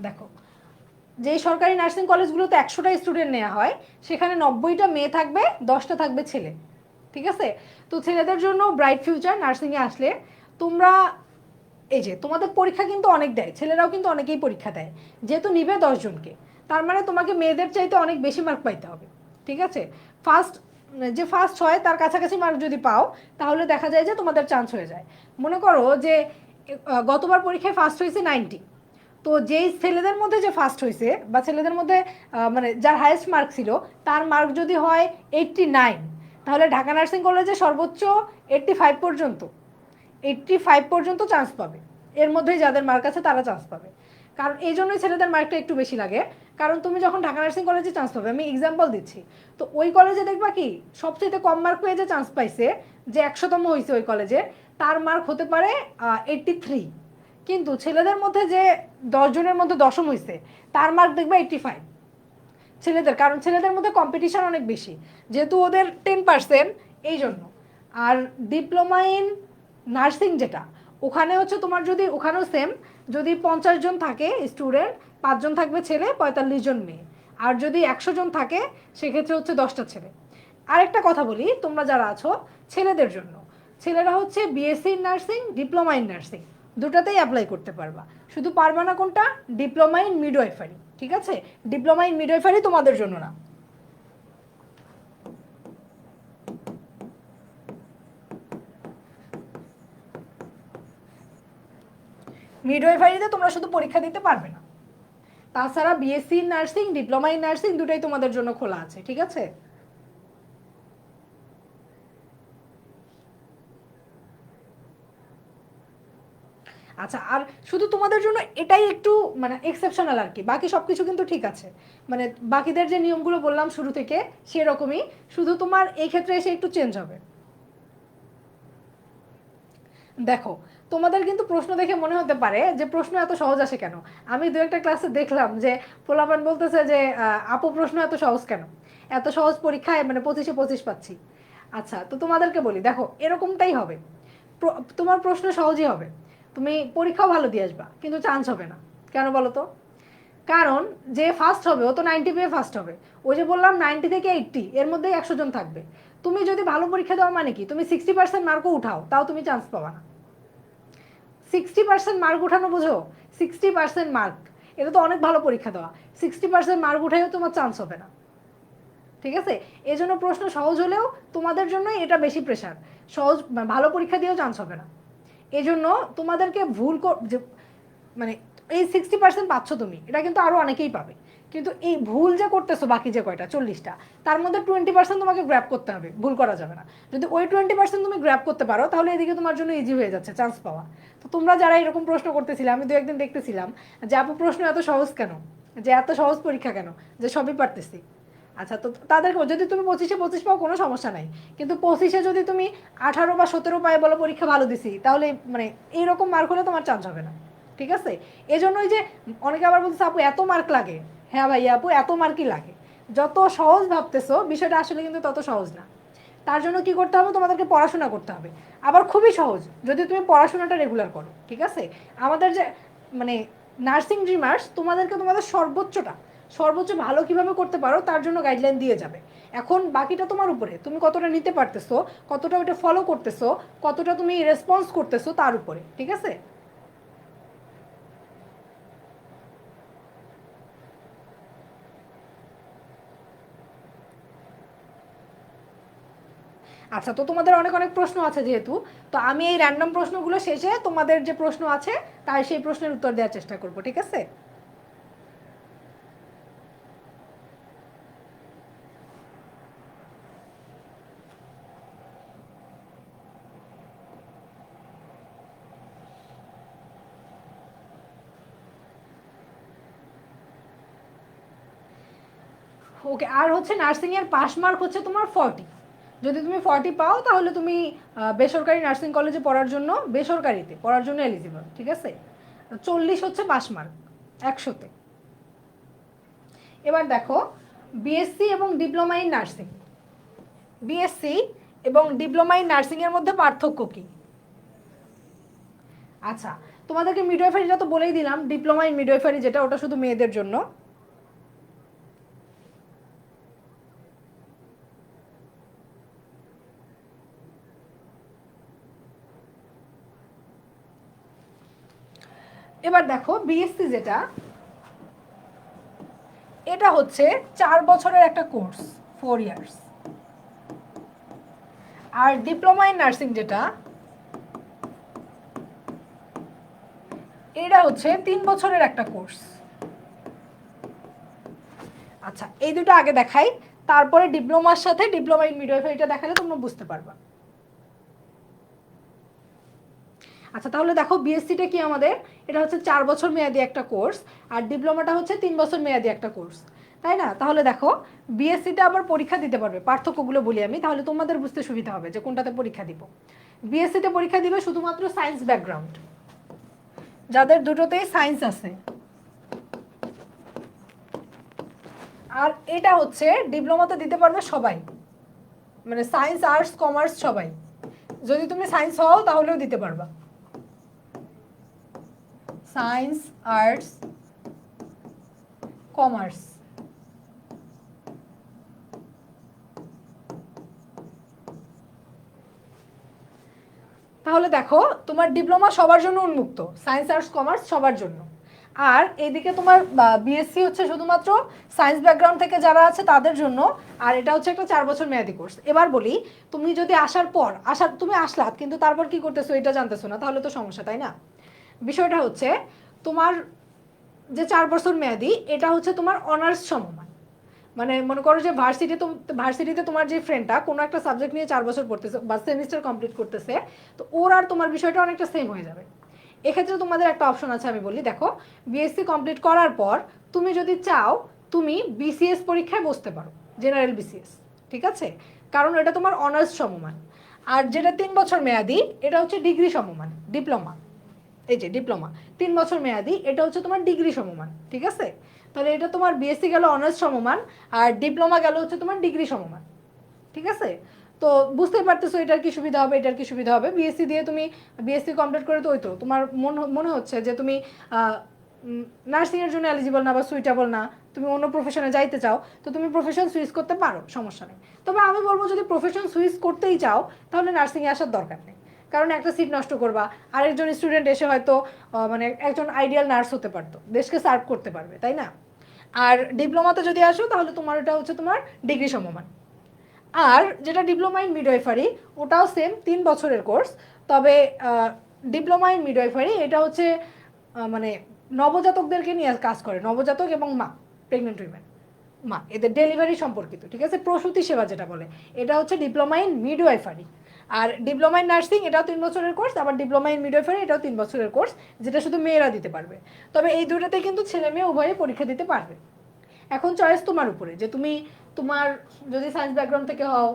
দেখো, যেই সরকারি নার্সিং কলেজগুলোতে 100টা স্টুডেন্ট নেওয়া হয়, সেখানে 90টা মেয়ে থাকবে, 10টা থাকবে ছেলে, ঠিক আছে? তো ছেলেদের জন্য ব্রাইট ফিউচার নার্সিংয়ে আসলে তোমরা, এই যে তোমাদের পরীক্ষা কিন্তু অনেক দেয়, ছেলেরাও কিন্তু অনেকেই পরীক্ষা দেয়, যেহেতু নিবে 10 জনকে, তার মানে তোমাকে মেয়েদের চাইতে অনেক বেশি মার্ক পাইতে হবে, ঠিক আছে? ফার্স্ট, যে ফার্স্ট হয় তার কাছাকাছি মার্ক যদি পাও, তাহলে দেখা যায় যে তোমাদের চান্স হয়ে যায়। মনে করো যে গতবার পরীক্ষায় ফার্স্ট হয়েছে 90, তো যেই ছেলেদের মধ্যে যে ফার্স্ট হয়েছে বা ছেলেদের মধ্যে মানে যার হাইয়েস্ট মার্ক ছিল, তার মার্ক যদি হয় 89, তাহলে ঢাকা নার্সিং কলেজে সর্বোচ্চ 85 পর্যন্ত, 85 পর্যন্ত চান্স পাবে। এর মধ্যেই যাদের মার্ক আছে তারা চান্স পাবে। কারণ এই জন্যই ছেলেদের মার্কটা একটু বেশি লাগে। কারণ তুমি যখন ঢাকা নার্সিং কলেজে চান্স পাবে, আমি এক্সাম্পল দিচ্ছি, তো ওই কলেজে দেখবা কি সবচেয়ে কম মার্ক পেয়ে যে চান্স পাইছে, যে 100তম হয়েছে ওই কলেজে, তার মার্ক হতে পারে 83। কিন্তু ছেলেদের মধ্যে যে 10 জনের মধ্যে দশম হয়েছে, তার মার্ক দেখবে 85 ছেলেদের, কারণ ছেলেদের মধ্যে কম্পিটিশন অনেক বেশি, যেহেতু ওদের 10%, এই জন্য। আর ডিপ্লোমা ইন নার্সিং যেটা, ওখানে হচ্ছে তোমার যদি ওখানেও সেম, যদি 50 জন থাকে স্টুডেন্ট, 5 জন থাকবে ছেলে, 45 জন মেয়ে। আর যদি 100 জন থাকে, সেক্ষেত্রে হচ্ছে 10টা ছেলে। আরেকটা কথা বলি, তোমরা যারা আছো ছেলেদের জন্য, ছেলেরা হচ্ছে BSc in nursing, diploma in nursing, দুটাতেই অ্যাপ্লাই করতে পারবা। শুধু পারবা না কোনটা, ডিপ্লোমা ইন মিডওয়াইফারি, ঠিক আছে? ডিপ্লোমা ইন মিডওয়াইফারি তোমাদের জন্য না। মিডওয়াইফারিতে তোমরা শুধু পরীক্ষা দিতে পারবে না, তাছাড়া BSc in nursing, diploma in nursing দুটাই তোমাদের জন্য খোলা আছে, ঠিক আছে? আচ্ছা, আর শুধু তোমাদের জন্য এটাই একটু মানে এক্সেপশনাল আর কি, বাকি সব কিছু কিন্তু ঠিক আছে। মানে বাকিদের যে নিয়মগুলো বললাম শুরু থেকে সেরকমই, শুধু তোমার এই ক্ষেত্রে এসে একটু চেঞ্জ হবে। দেখো, তোমাদের কিন্তু প্রশ্ন দেখে মনে হতে পারে যে প্রশ্ন এত সহজ আসে কেন। আমি দু একটা ক্লাসে দেখলাম যে পোলাপান বলতেছে যে আপু প্রশ্ন এত সহজ কেন, এত সহজ পরীক্ষায় মানে 25-এ 25 পাচ্ছি। আচ্ছা, তো তোমাদেরকে বলি, দেখো এরকমটাই হবে। তোমার প্রশ্ন সহজই হবে, তুমি পরীক্ষাও ভালো দিয়ে আসবা, কিন্তু চান্স হবে না। কেন বলো তো? কারণ যে ফার্স্ট হবে ও তো 90 পেয়ে ফার্স্ট হবে। ওই যে বললাম 90 থেকে 80 এর মধ্যে 100 জন থাকবে। তুমি যদি ভালো পরীক্ষা দেওয়া মানে কি, তুমি 60% মার্কও উঠাও তাও তুমি চান্স পাবা না। 60% মার্ক উঠানো বোঝো? 60% মার্ক, এটা তো অনেক ভালো পরীক্ষা দেওয়া। 60% মার্ক উঠাইও তোমার চান্স হবে না। ঠিক আছে, এই জন্য প্রশ্ন সহজ হলেও তোমাদের জন্য এটা বেশি প্রেশার। সহজ ভালো পরীক্ষা দিয়েও চান্স হবে না। এই জন্য তোমাদেরকে মানে এই 60% পাচ্ছ তুমি, এটা কিন্তু আরও অনেকেই পাবে। কিন্তু এই ভুল যে করতেছো বাকি যে কয়টা 40টা, তার মধ্যে 20% তোমাকে গ্র্যাব করতে হবে, ভুল করা যাবে না। যদি ওই 20% তুমি গ্র্যাব করতে পারো তাহলে এদিকে তোমার জন্য ইজি হয়ে যাচ্ছে চান্স পাওয়া। তো তোমরা যারা এরকম প্রশ্ন করতেছিলে, আমি দু একদিন দেখতেছিলাম যে আপু প্রশ্ন এত সহজ কেন, যে এত সহজ পরীক্ষা কেন, যে সবই পারতেছি। আচ্ছা, তো তাদেরকে যদি তুমি 25-এ 25 পাও কোনো সমস্যা নাই, কিন্তু 25-এ যদি তুমি 18 বা 17 পায়ে বলো পরীক্ষা ভালো দিছি, তাহলে মানে এইরকম মার্ক হলে তোমার চান্স হবে না। ঠিক আছে, এই জন্যই যে অনেকে আবার বলছে আপু এত মার্ক লাগে। হ্যাঁ ভাই আপু, এত মার্কই লাগে। যত সহজ ভাবতেছো বিষয়টা আসলে কিন্তু তত সহজ না। তার জন্য কি করতে হবে, তোমাদেরকে পড়াশোনা করতে হবে। আবার খুবই সহজ যদি তুমি পড়াশোনাটা রেগুলার করো। ঠিক আছে, আমাদের যে মানে নার্সিং ড্রিমার্স তোমাদেরকে তোমাদের সর্বোচ্চ ভালো কিভাবে করতে পারো তার জন্য গাইডলাইন দিয়ে যাবে। এখন বাকিটা তোমার উপরে, তুমি কতটা নিতে পারতেছো, কতটা ওটা ফলো করতেছো, কতটা তুমি রেসপন্স করতেছো তার উপরে। ঠিক আছে। আচ্ছা, তো তোমাদের অনেক অনেক প্রশ্ন আছে যেহেতু, তো আমি এই র্যান্ডম প্রশ্নগুলো শেষে তোমাদের যে প্রশ্ন আছে তার সেই প্রশ্নের উত্তর দেওয়ার চেষ্টা করব। ঠিক আছে। ওকে, আর হচ্ছে নার্সিং এর পাস মার্ক হচ্ছে তোমার 40। যদি তুমি 40 পাও তাহলে তুমি বেসরকারি নার্সিং কলেজে পড়ার জন্য, বেসরকারিতে পড়ার জন্য এলিজিবল। ঠিক আছে, 40 হচ্ছে পাস মার্ক 100-তে। এবার দেখো, বিএসসি এবং ডিপ্লোমা ইন নার্সিং, বিএসসি এবং ডিপ্লোমা ইন নার্সিং এর মধ্যে পার্থক্য কি? আচ্ছা, তোমাদেরকে মিডওয়াইফারিটা তো বলেই দিলাম, ডিপ্লোমা ইন মিডওয়াইফারি যেটা, ওটা শুধু মেয়েদের জন্য। এবার দেখো বিএসসি যেটা, এটা হচ্ছে 4 বছরের একটা কোর্স, 4 ইয়ার্স। আর ডিপ্লোমা ইন নার্সিং যেটা, এটা হচ্ছে 3 বছরের একটা কোর্স। আচ্ছা, এই দুটো আগে দেখাই, তারপরে ডিপ্লোমার সাথে ডিপ্লোমা ইন মিডওয়াইফারিটা দেখালে তোমরা বুঝতে পারবা। আচ্ছা, তাহলে দেখো বিএসসিটা কি আমাদের, এটা হচ্ছে 4 বছর মেয়াদি একটা কোর্স, আর ডিপ্লোমাটা হচ্ছে 3 বছর মেয়াদি একটা কোর্স, তাই না? তাহলে দেখো বিএসসিটা আবার পরীক্ষা দিতে পারবে, পার্থক্যগুলো বলি আমি তাহলে তোমাদের বুঝতে সুবিধা হবে যে কোনটাতে পরীক্ষা দিব। বিএসসিতে পরীক্ষা দিবে শুধুমাত্র সায়েন্স ব্যাকগ্রাউন্ড, যাদের দুটোতেই সায়েন্স আছে। আর এটা হচ্ছে ডিপ্লোমাতে দিতে পারবে সবাই, মানে সায়েন্স আর্টস কমার্স সবাই। যদি তুমি সায়েন্স হও তাহলেও দিতে পারবা, সায়েন্স আর্টস কমার্স। তাহলে দেখো তোমার ডিপ্লোমা সবার জন্য উন্মুক্ত, সায়েন্স আর্টস কমার্স সবার জন্য। আর এইদিকে তোমার বিএসসি হচ্ছে শুধুমাত্র সায়েন্স ব্যাকগ্রাউন্ড থেকে যারা আছে তাদের জন্য। আর এটা হচ্ছে একটা 4 বছর মেয়াদি কোর্স। এবার বলি, তুমি যদি তুমি আসলা কিন্তু তারপর কি করতেছো এটা জানতেছো না, তাহলে তো সমস্যা, তাই না? বিষয়টা হচ্ছে তোমার যে 4 বছর মেয়াদি, এটা হচ্ছে তোমার অনার্স সমমান। মানে মনে করো যে ভার্সিটিতে তোমার যে ফ্রেন্ডটা কোনো একটা সাবজেক্ট নিয়ে 4 বছর পড়তেছে বা সেমিস্টার কমপ্লিট করতেছে, তো ওর আর তোমার বিষয়টা অনেকটা সেম হয়ে যাবে। এক্ষেত্রে তোমাদের একটা অপশন আছে, আমি বলি দেখো, বিএসসি কমপ্লিট করার পর তুমি যদি চাও তুমি বিসিএস পরীক্ষায় বসতে পারো, জেনারেল বিসিএস, ঠিক আছে, কারণ এটা তোমার অনার্স সমমান। আর যেটা 3 বছর মেয়াদি এটা হচ্ছে ডিগ্রি সমমান, ডিপ্লোমা, এই যে ডিপ্লোমা 3 বছর মেয়াদি, এটা হচ্ছে তোমার ডিগ্রি সমমান, ঠিক আছে। তাহলে এটা তোমার বিএসসি গেল অনার্স সমমান, আর ডিপ্লোমা গেল হচ্ছে তোমার ডিগ্রি সমমান, ঠিক আছে। তো বুঝতেই পারতেছো এটার কি সুবিধা হবে, এটার কি সুবিধা হবে। বিএসসি দিয়ে তুমি বিএসসি কমপ্লিট করে তো ওই তো তোমার মনে হচ্ছে যে তুমি নার্সিংয়ের জন্য এলিজিবল না বা সুইটেবল না, তুমি অন্য প্রফেশনে যাইতে চাও, তো তুমি প্রফেশন সুইচ করতে পারো, সমস্যা নেই। তবে আমি বলবো যদি প্রফেশন সুইচ করতেই চাও তাহলে নার্সিংয়ে আসার দরকার নেই, কারণ একটা সিট নষ্ট করবা, আরেকজন স্টুডেন্ট এসে হয়তো মানে একজন আইডিয়াল নার্স হতে পারতো, দেশকে সার্ভ করতে পারবে, তাই না। আর ডিপ্লোমাতে যদি আসো তাহলে তোমার এটা হচ্ছে তোমার ডিগ্রি সমমান। আর যেটা ডিপ্লোমা ইন মিডওয়াইফারি ওটাও সেম 3 বছরের কোর্স, তবে ডিপ্লোমা ইন মিডওয়াইফারি এটা হচ্ছে মানে নবজাতকদেরকে নিয়ে কাজ করে, নবজাতক এবং মা, প্রেগনেন্ট উইমেন, মা, এদের ডেলিভারি সম্পর্কিত, ঠিক আছে, প্রসূতি সেবা যেটা বলে, এটা হচ্ছে ডিপ্লোমা ইন মিডওয়াইফারি। আর ডিপ্লোমা ইন নার্সিং এটাও 3 বছরের কোর্স, আবার ডিপ্লোমা ইন মিডওয়াইফারি এটাও 3 বছরের কোর্স, যেটা শুধু মেয়েরা দিতে পারবে। তবে এই দুটাতে কিন্তু ছেলে মেয়ে উভয়ে পরীক্ষা দিতে পারবে। এখন চয়েস তোমার উপরে, যে তুমি তোমার যদি সায়েন্স ব্যাকগ্রাউন্ড থেকে হও,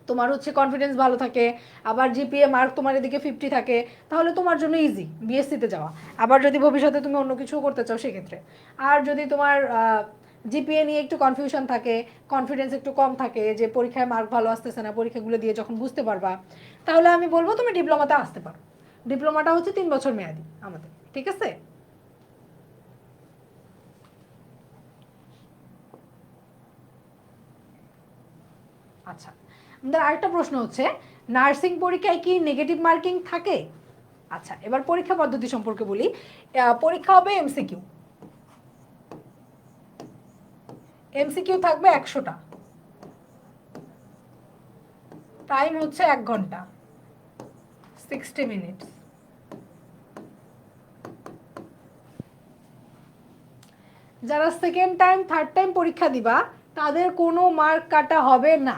তোমার হচ্ছে কনফিডেন্স ভালো থাকে, আবার জিপিএ মার্ক তোমার এদিকে 50 থাকে, তাহলে তোমার জন্য ইজি বিএসসিতে যাওয়া। আবার যদি ভবিষ্যতে তুমি অন্য কিছু করতে চাও সেক্ষেত্রে, আর যদি তোমার জিপিএ নিয়ে একটু কনফিউশন থাকে, কনফিডেন্স একটু কম থাকে, যে পরীক্ষায় মার্ক ভালো আসতেছে না, পরীক্ষাগুলো দিয়ে যখন বুঝতে পারবা, তাহলে আমি বলবো তুমি ডিপ্লোমাতে আসতে পারো। ডিপ্লোমাটা হচ্ছে 3 বছর মেয়াদি আমাদের, ঠিক আছে। আচ্ছা, আমাদের আরেকটা প্রশ্ন হচ্ছে, নার্সিং পরীক্ষায় কি নেগেটিভ মার্কিং থাকে? আচ্ছা, এবার পরীক্ষা পদ্ধতি সম্পর্কে বলি। পরীক্ষা হবে এমসিকিউ, এমসিকিউ থাকবে 100টা, টাইম হচ্ছে 1 ঘন্টা, 60 মিনিটস। যারা সেকেন্ড টাইম থার্ড টাইম পরীক্ষা দিবা তাদের কোনো মার্ক কাটা হবে না,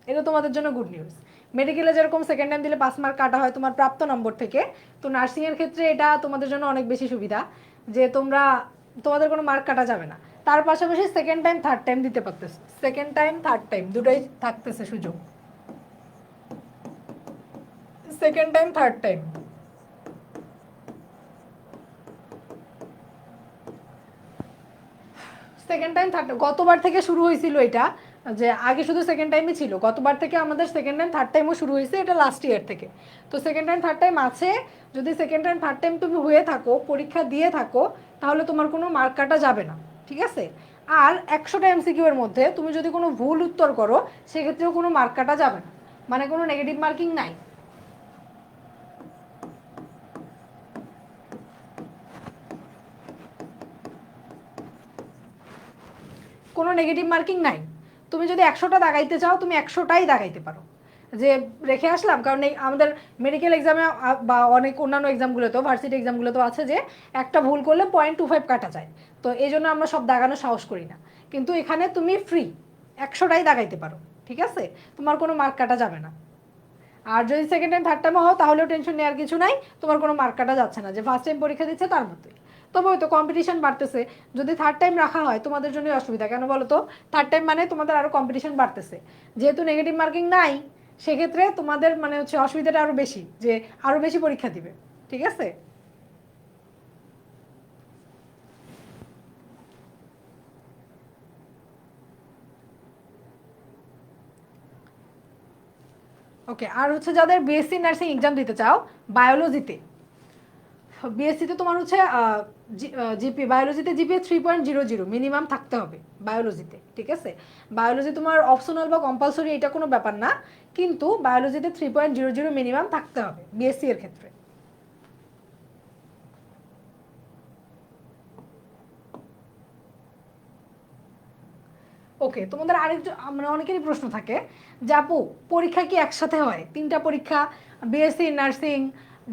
এটা তোমাদের জন্য গুড নিউজ। মেডিকেলে যেরকম সেকেন্ড টাইম দিলে 5 মার্ক কাটা হয় তোমার প্রাপ্ত নম্বর থেকে, তো নার্সিংয়ের ক্ষেত্রে এটা তোমাদের জন্য অনেক বেশি সুবিধা, যে তোমাদের কোনো মার্ক কাটা যাবে না। তার পাশাপাশি সেকেন্ড টাইম থার্ড টাইম দিতে পারতেছে, সেকেন্ড টাইম থার্ড টাইম দুটোই থাকতেছে সুযোগ, second time third time. Second time third, গতবার থেকে শুরু হয়েছিল এটা, যে আগে শুধু সেকেন্ড টাইমই ছিল, গতবার থেকে আমাদের সেকেন্ড টাইম থার্ড টাইমও শুরু হয়েছে, এটা লাস্ট ইয়ার থেকে। তো সেকেন্ড টাইম থার্ড টাইম আছে, যদি সেকেন্ড টাইম থার্ড টাইম তুমি হয়ে থাকো, পরীক্ষা দিয়ে থাকো, তাহলে তোমার কোনো মার্ক কাটা যাবে না, ঠিক আছে। আর 100টা এমসিকিউ এর মধ্যে তুমি যদি কোনো ভুল উত্তর করো সেক্ষেত্রেও কোনো মার্ক কাটা যাবে না, মানে কোনো নেগেটিভ মার্কিং নাই। কোনো নেগেটিভ মার্কিং নাই। তুমি যদি 100টা দাগাইতে চাও তুমি 100টাই দাগাইতে পারো, যে রেখে আসলাম, কারণ এই আমাদের মেডিকেল এক্সামে বা অনেক অন্যান্য এক্সামগুলোতেও, ভার্সিটি এক্সামগুলোতেও আছে যে একটা ভুল করলে 0.25 কাটা যায়, তো এই জন্য আমরা সব দাগানোর সাহস করি না। কিন্তু এখানে তুমি ফ্রি 100টাই দাগাইতে পারো, ঠিক আছে, তোমার কোনো মার্ক কাটা যাবে না। আর যদি সেকেন্ড টাইম থার্ড টাইমে হও তাহলেও টেনশন নেওয়ার কিছু নাই, তোমার কোনো মার্ক কাটা যাচ্ছে না, যে ফার্স্ট টাইম পরীক্ষা দিচ্ছে তার মতোই। তবে ওই তো কম্পিটিশন বাড়তেছে, যদি থার্ড টাইম রাখা হয় তোমাদের জন্যই অসুবিধা, কেন বলো তো, থার্ড টাইম মানে তোমাদের আরও কম্পিটিশন বাড়তেছে, যেহেতু নেগেটিভ মার্কিং নাই, সেক্ষেত্রে তোমাদের মানে হচ্ছে অসুবিধাটা আরও বেশি, যে আরও বেশি পরীক্ষা দিবে, ঠিক আছে। ওকে, আর হচ্ছে যাদের বিএসসি নার্সিং এক্সাম দিতে চাও বায়োলজিতে, বিএসসিতে তোমার হচ্ছে জিপি, বায়োলজিতে জিপিএ 3.00 মিনিমাম থাকতে হবে বায়োলজিতে, ঠিক আছে। বায়োলজি তোমার অপশনাল বা কম্পালসরি এটা কোনো ব্যাপার না, কিন্তু বায়োলজিতে 3.00 মিনিমাম থাকতে হবে বিএসসি এর ক্ষেত্রে। ওকে, তোমাদের আরেকজন মানে অনেকেরই প্রশ্ন থাকে যে আপু পরীক্ষা কি একসাথে হয়, 3টা পরীক্ষা, BSc nursing,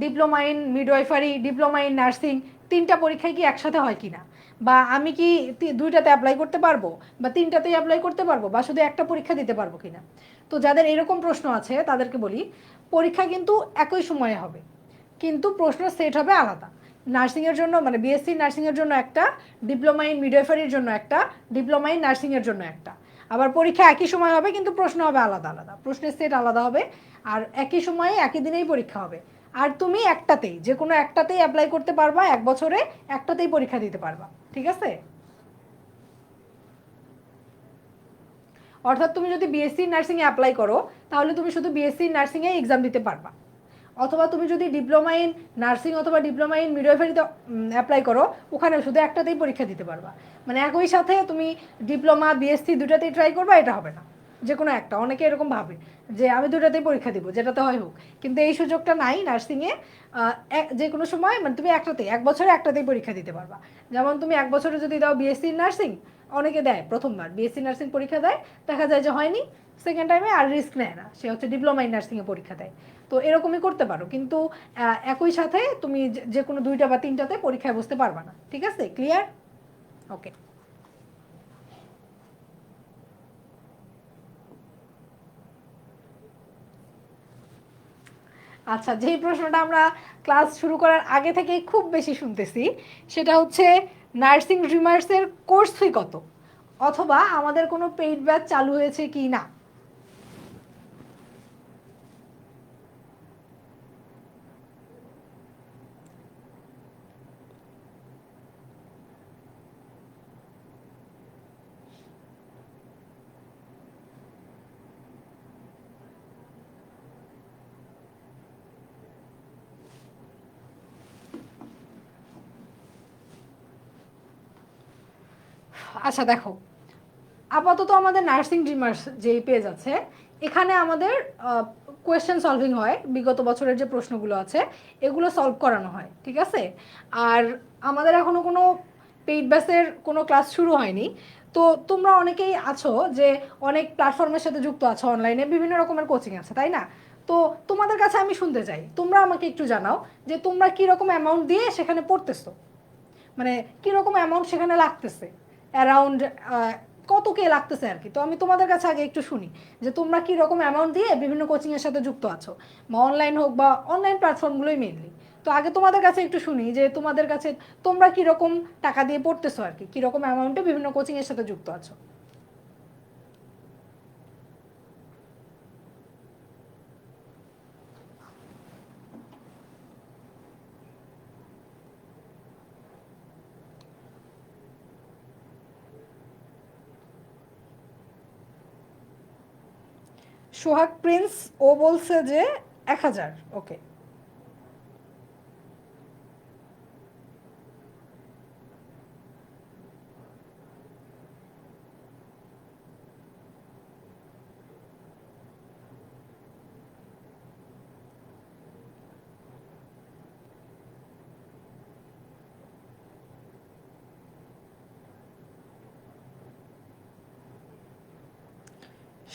diploma in midwifery, diploma in nursing, 3টা পরীক্ষায় কি একসাথে হয় কিনা, বা আমি কি 2টাতে অ্যাপ্লাই করতে পারবো, বা 3টাতেই অ্যাপ্লাই করতে পারবো, বা শুধু একটা পরীক্ষা দিতে পারবো কিনা। তো যাদের এরকম প্রশ্ন আছে তাদেরকে বলি, পরীক্ষা কিন্তু একই সময়ে হবে, কিন্তু প্রশ্ন সেট হবে আলাদা। নার্সিংয়ের জন্য মানে বিএসসি নার্সিংয়ের জন্য একটা, ডিপ্লোমা ইন মিডওয়াইফারির জন্য একটা, ডিপ্লোমা ইন নার্সিংয়ের জন্য একটা। আবার পরীক্ষা একই সময় হবে কিন্তু প্রশ্ন হবে আলাদা আলাদা, প্রশ্নের সেট আলাদা হবে। আর একই সময়ে একই দিনেই পরীক্ষা হবে। আর তুমি একটাতেই, যে কোনো একটাতেই অ্যাপ্লাই করতে পারবা, 1 বছরে একটাতেই পরীক্ষা দিতে পারবা, ঠিক আছে? অর্থাৎ তুমি যদি বিএসসি নার্সিংয়ে অ্যাপ্লাই করো তাহলে তুমি শুধু বিএসসি নার্সিংয়ে এক্সাম দিতে পারবা। অথবা তুমি যদি ডিপ্লোমা ইন নার্সিং অথবা ডিপ্লোমা ইন মিডওয়াইফারিতে অ্যাপ্লাই করো, ওখানে শুধু একটাতেই পরীক্ষা দিতে পারবা। মানে একই সাথে তুমি ডিপ্লোমা বিএসসি দুটাতেই ট্রাই করবা, এটা হবে না। যে কোনো একটা, অনেকে এরকম ভাবে যে আমি দুটাতেই পরীক্ষা দিব, যেটাতে হয় হোক। কিন্তু এই সুযোগটা নাই নার্সিংয়ে। যে কোনো সময় মানে তুমি একটাতেই, 1 বছরে একটাতেই পরীক্ষা দিতে পারবা। যেমন তুমি 1 বছরে যদি দাও বিএসসি নার্সিং, অনেকে দেয় প্রথমবার বিএসসি নার্সিং পরীক্ষা দেয়, দেখা যায় যে হয়নি, সেকেন্ড টাইমে আর রিস্ক নেয় না, সে হচ্ছে ডিপ্লোমা ইন নার্সিংয়ে পরীক্ষা দেয়। তো এরকমই করতে পারো, কিন্তু একই সাথে তুমি যে কোনো 2টা বা 3টাতে পরীক্ষায় বসতে পারবা না, ঠিক আছে? ক্লিয়ার? ওকে। আচ্ছা, যেই প্রশ্নটা আমরা ক্লাস শুরু করার আগে থেকেই খুব বেশি শুনতেছি, সেটা হচ্ছে নার্সিং ড্রিমার্সের কোর্স ফি কত, অথবা আমাদের কোনো পেইড ব্যাচ চালু হয়েছে কি না। আচ্ছা দেখো, আপাতত আমাদের নার্সিং ড্রিমার্স যেই পেজ আছে, এখানে আমাদের কোয়েশ্চেন সলভিং হয়, বিগত বছরের যে প্রশ্নগুলো আছে এগুলো সলভ করানো হয়, ঠিক আছে? আর আমাদের এখনও কোনো পেইড ব্যাচের কোনো ক্লাস শুরু হয়নি। তো তোমরা অনেকেই আছো যে অনেক প্ল্যাটফর্মের সাথে যুক্ত আছো, অনলাইনে বিভিন্ন রকমের কোচিং আছে, তাই না? তো তোমাদের কাছে আমি শুনতে চাই, তোমরা আমাকে একটু জানাও যে তোমরা কীরকম অ্যামাউন্ট দিয়ে সেখানে পড়তেছো, মানে কীরকম অ্যামাউন্ট সেখানে লাগতেছে, অ্যারাউন্ড কত কে লাগতেছে আর কি। তো আমি তোমাদের কাছে আগে একটু শুনি যে তোমরা কি রকম অ্যামাউন্ট দিয়ে বিভিন্ন কোচিংয়ের সাথে যুক্ত আছো, বা অনলাইন হোক বা অনলাইন প্ল্যাটফর্মগুলোই মেনলি। তো আগে তোমাদের কাছে একটু শুনি যে তোমাদের কাছে তোমরা কি রকম টাকা দিয়ে পড়তেছো আর কি, কীরকম অ্যামাউন্টে বিভিন্ন কোচিংয়ের সাথে যুক্ত আছো। সোহাগ প্রিন্স, ও বলছে যে 1,000। ওকে।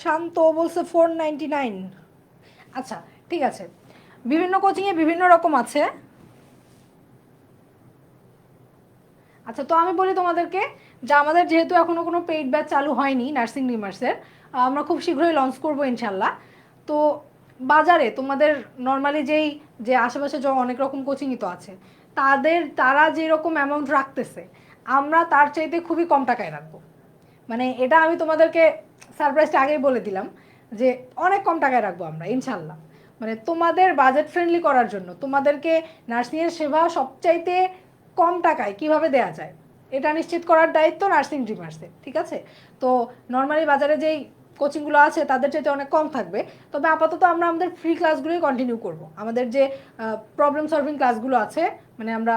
শান্ত, ও বলছে 499। আচ্ছা, ঠিক আছে, বিভিন্ন কোচিংয়ে বিভিন্ন রকম আছে। আচ্ছা, তো আমি বলি তোমাদেরকে যে আমাদের যেহেতু এখনও কোনো পেইড ব্যাচ চালু হয়নি নার্সিং ডিমার্সের, আমরা খুব শীঘ্রই লঞ্চ করবো ইনশাল্লাহ। তো বাজারে তোমাদের নর্মালি যে আশেপাশে যে অনেক রকম কোচিংই তো আছে, তারা যেরকম অ্যামাউন্ট রাখতেছে, আমরা তার চাইতে খুবই কম টাকায় রাখবো। মানে এটা আমি তোমাদেরকে সারপ্রাইজটা আগেই বলে দিলাম যে অনেক কম টাকায় রাখবো আমরা ইনশাল্লাহ। মানে তোমাদের বাজেট ফ্রেন্ডলি করার জন্য, তোমাদেরকে নার্সিংয়ের সেবা সবচাইতে কম টাকায় কিভাবে দেওয়া যায় এটা নিশ্চিত করার দায়িত্ব নার্সিং ড্রিমার্সের, ঠিক আছে? তো নর্মালি বাজারে যেই কোচিংগুলো আছে তাদের চাইতে অনেক কম থাকবে। তবে আপাতত আমরা আমাদের ফ্রি ক্লাসগুলোই কন্টিনিউ করব। আমাদের যে প্রবলেম সলভিং ক্লাসগুলো আছে, মানে আমরা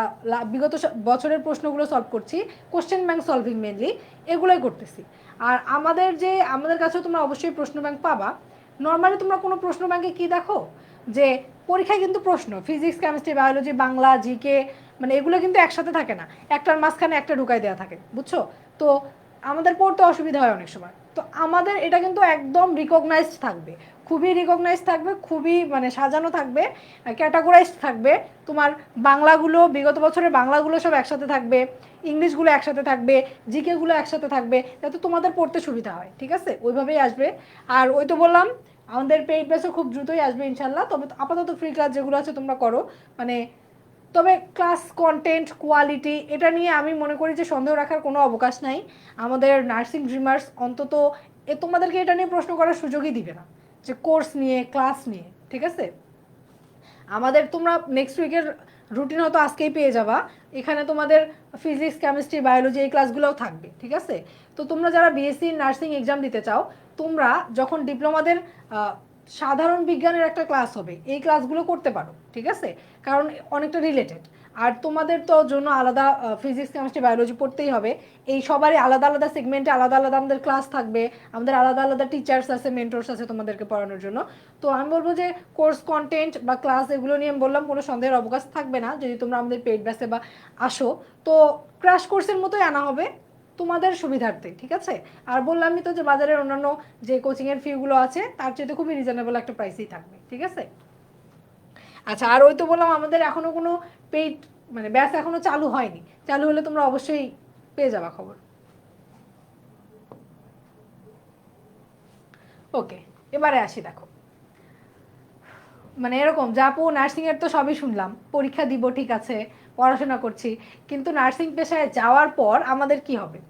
বিগত বছরের প্রশ্নগুলো সলভ করছি, কোশ্চেন ব্যাংক সলভিং মেনলি, এগুলোই করতেছি। আর আমাদের কাছেও তোমরা অবশ্যই প্রশ্ন ব্যাংক পাবা। নর্মালি তোমরা কোনো প্রশ্ন ব্যাংকে কী দেখো যে পরীক্ষায় কিন্তু প্রশ্ন physics, chemistry, biology, Bangla, GK, মানে এগুলো কিন্তু একসাথে থাকে না, একটার মাঝখানে একটা ঢুকাই দেওয়া থাকে, বুঝছো? তো আমাদের পড়তে অসুবিধা হয় অনেক সময়। তো আমাদের এটা কিন্তু একদম রিকগনাইজড থাকবে, খুবই রিকগনাইজড থাকবে, খুবই মানে সাজানো থাকবে, ক্যাটাগরাইজড থাকবে। তোমার বাংলাগুলো, বিগত বছরের বাংলাগুলো সব একসাথে থাকবে, ইংলিশগুলো একসাথে থাকবে, জিকেগুলো একসাথে থাকবে, যাতে তোমাদের পড়তে সুবিধা হয়, ঠিক আছে? ওইভাবেই আসবে। আর ওই তো বললাম আমাদের পেইড ব্যাচও খুব দ্রুতই আসবে ইনশাল্লাহ। তবে আপাতত ফ্রি ক্লাস যেগুলো আছে তোমরা করো, মানে তবে ক্লাস কন্টেন্ট কোয়ালিটি এটা নিয়ে আমি মনে করি যে সন্দেহ রাখার কোনো অবকাশ নাই। আমাদের নার্সিং ড্রিমার্স অন্তত তোমাদেরকে এটা নিয়ে প্রশ্ন করার সুযোগই দিবে না যে কোর্স নিয়ে ক্লাস নিয়ে, ঠিক আছে। আমাদের তোমরা নেক্সট উইকের রুটিন হয়তো আজকেই পেয়ে যাবা, এখানে তোমাদের ফিজিক্স কেমিস্ট্রি বায়োলজি এই ক্লাসগুলোও থাকবে, ঠিক আছে। তো তোমরা যারা বিএসসি নার্সিং এক্সাম দিতে চাও, তোমরা যখন ডিপ্লোমাদের সাধারণ বিজ্ঞানের একটা ক্লাস হবে এই ক্লাসগুলো করতে পারো, ঠিক আছে, কারণ অনেকটা রিলেটেড। আর তোমাদের তো জন্য আলাদা ফিজিক্স কেমিস্ট্রি বায়োলজি পড়তেই হবে, এই সবারই আলাদা আলাদা সেগমেন্টে আলাদা আলাদা আমাদের ক্লাস থাকবে, আমাদের আলাদা আলাদা টিচার্স আছে, মেন্টরস আছে তোমাদেরকে পড়ানোর জন্য। তো আমি বলবো যে কোর্স কন্টেন্ট বা ক্লাস এগুলো নিয়ে বললাম কোনো সন্দেহের অবকাশ থাকবে না যদি তোমরা আমাদের পেইড ব্যাচে বা আসো। তো ক্র্যাশ কোর্সের মতোই আনা হবে তোমাদের সুবিধার্থে, ঠিক আছে। আর বললামই তো যে বাজারের অন্যান্য যে কোচিংয়ের ফিগুলো আছে তার চেয়ে খুবই রিজনেবল একটা প্রাইসেই থাকবে, ঠিক আছে। আচ্ছা, আর ওই তো বললাম আমাদের এখনো কোনো পেইড মানে ব্যাচ এখনো চালু হয়নি, চালু হলে তোমরা অবশ্যই পেয়ে যাবা খবর। ওকে, এবারে আসি। দেখো মানে এরকম যে আপু নার্সিংয়ের তো সবই শুনলাম, পরীক্ষা দিব ঠিক আছে, পড়াশোনা করছি, কিন্তু নার্সিং পেশায় যাওয়ার পর আমাদের কি হবে,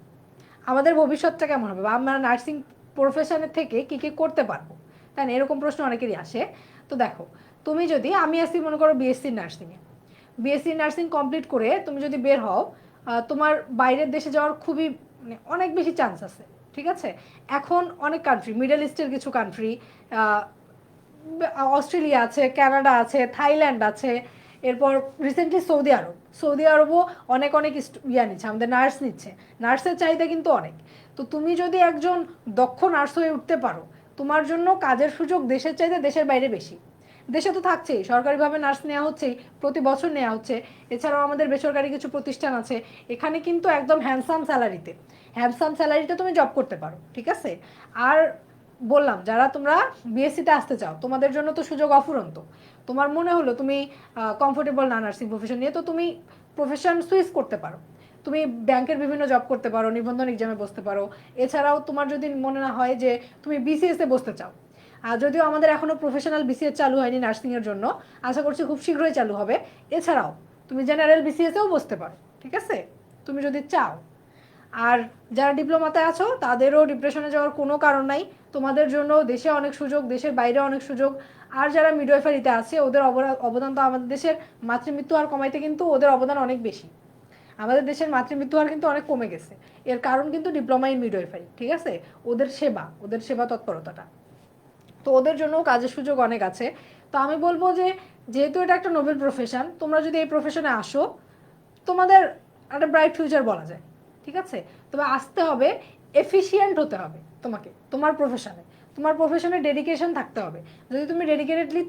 আমাদের ভবিষ্যৎটা কেমন হবে, বা আমরা নার্সিং প্রফেশনের থেকে কী কী করতে পারবো, তাই না, এরকম প্রশ্ন অনেকেরই আসে। তো দেখো, তুমি যদি আমি আসি মনে করো বিএসসি নার্সিংয়ে, বিএসসি নার্সিং কমপ্লিট করে তুমি যদি বের হও, তোমার বাইরের দেশে যাওয়ার খুবই মানে অনেক বেশি চান্স আছে, ঠিক আছে। এখন অনেক কান্ট্রি, মিডল ইস্টের কিছু কান্ট্রি, অস্ট্রেলিয়া আছে, কানাডা আছে, থাইল্যান্ড আছে, এরপর রিসেন্টলি সৌদি আরব, সৌদি আরবও অনেক অনেক নিচ্ছে, আমাদের নার্স নিচ্ছে, নার্সের চাহিদা কিন্তু অনেক। তো তুমি যদি একজন দক্ষ নার্স হয়ে উঠতে পারো, তোমার জন্য কাজের সুযোগ দেশের চাইতে দেশের বাইরে বেশি। দেশে তো থাকছেই, সরকারিভাবে নার্স নেওয়া হচ্ছেই, প্রতি বছর নেওয়া হচ্ছে। এছাড়াও আমাদের বেসরকারি কিছু প্রতিষ্ঠান আছে, এখানে কিন্তু একদম হ্যান্ডসাম স্যালারিতে তুমি জব করতে পারো, ঠিক আছে। আর বললাম যারা তোমরা বিএসসিতে আসতে চাও তোমাদের জন্য তো সুযোগ অফুরন্ত। তোমার মনে হলো তুমি কমফোর্টেবল না নার্সিং প্রফেশন নিয়ে, তো তুমি প্রফেশন সুইচ করতে পারো, তুমি ব্যাংকের বিভিন্ন জব করতে পারো, নিবন্ধন এক্সামে বসতে পারো। এছাড়াও তোমার যদি মনে না হয় যে তুমি বিসিএসে বসতে চাও, আর যদিও আমাদের এখনও প্রফেশনাল বিসিএস চালু হয়নি নার্সিংয়ের জন্য, আশা করছি খুব শীঘ্রই চালু হবে। এছাড়াও তুমি জেনারেল বিসিএসেও বসতে পারো, ঠিক আছে, তুমি যদি চাও। আর যারা ডিপ্লোমাতে আছো তাদেরও ডিপ্রেশনে যাওয়ার কোনো কারণ নাই, তোমাদের জন্য দেশে অনেক সুযোগ, দেশের বাইরে অনেক সুযোগ। আর যারা মিডওয়াইফারিতে আছে ওদের অবদান তো আমাদের দেশের মাতৃমৃত্যু হার কমাইতে কিন্তু ওদের অবদান অনেক বেশি। আমাদের দেশের মাতৃমৃত্যু হার কিন্তু অনেক কমে গেছে, এর কারণ কিন্তু ডিপ্লোমা ইন মিডওয়াইফারি, ঠিক আছে, ওদের সেবা তৎপরতাটা। তো ওদের জন্য কাজের সুযোগ অনেক আছে। তো আমি বলবো যে যেহেতু এটা একটা নোবেল প্রফেশন, তোমরা যদি এই প্রফেশনে আসো তোমাদের একটা ব্রাইট ফিউচার বলা যায়, ঠিক আছে। তবে আসতে হবে, এফিশিয়েন্ট হতে হবে, তোমার প্রফেশনে ডেডিকেশন থাকতে হবে। যদি তুমি ডেডিকেটেডলি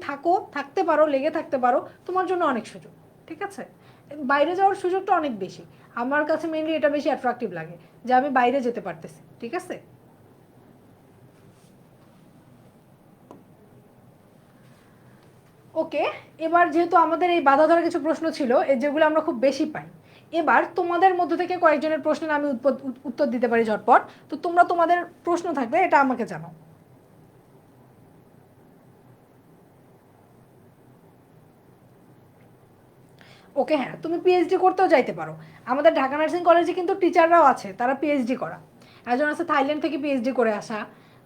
থাকতে পারো, লেগে থাকতে পারো, তোমার জন্য অনেক সুযোগ, ঠিক আছে। বাইরে যাওয়ার সুযোগটা অনেক বেশি, আমার কাছে মেইনলি এটা বেশি অ্যাট্রাকটিভ লাগে যে আমি বাইরে যেতে পারতেছি, ঠিক আছে। ওকে, এবার যেহেতু আমাদের এই বাধা ধরা কিছু প্রশ্ন ছিল যেগুলো আমরা খুব বেশি পাই, এবার তোমাদের মধ্য থেকে কয়েকজনের প্রশ্নের আমি উত্তর দিতে পারি ঝটপট। তো তোমরা তোমাদের প্রশ্ন থাকবে এটা আমাকে জানাও। ওকে, হ্যাঁ, তুমি পিএইচডি করতেও যাইতে পারো, আমাদের ঢাকা নার্সিং কলেজে কিন্তু টিচাররাও আছে তারা পিএইচডি করা, একজন আছে থাইল্যান্ড থেকে পিএইচডি করে আসা।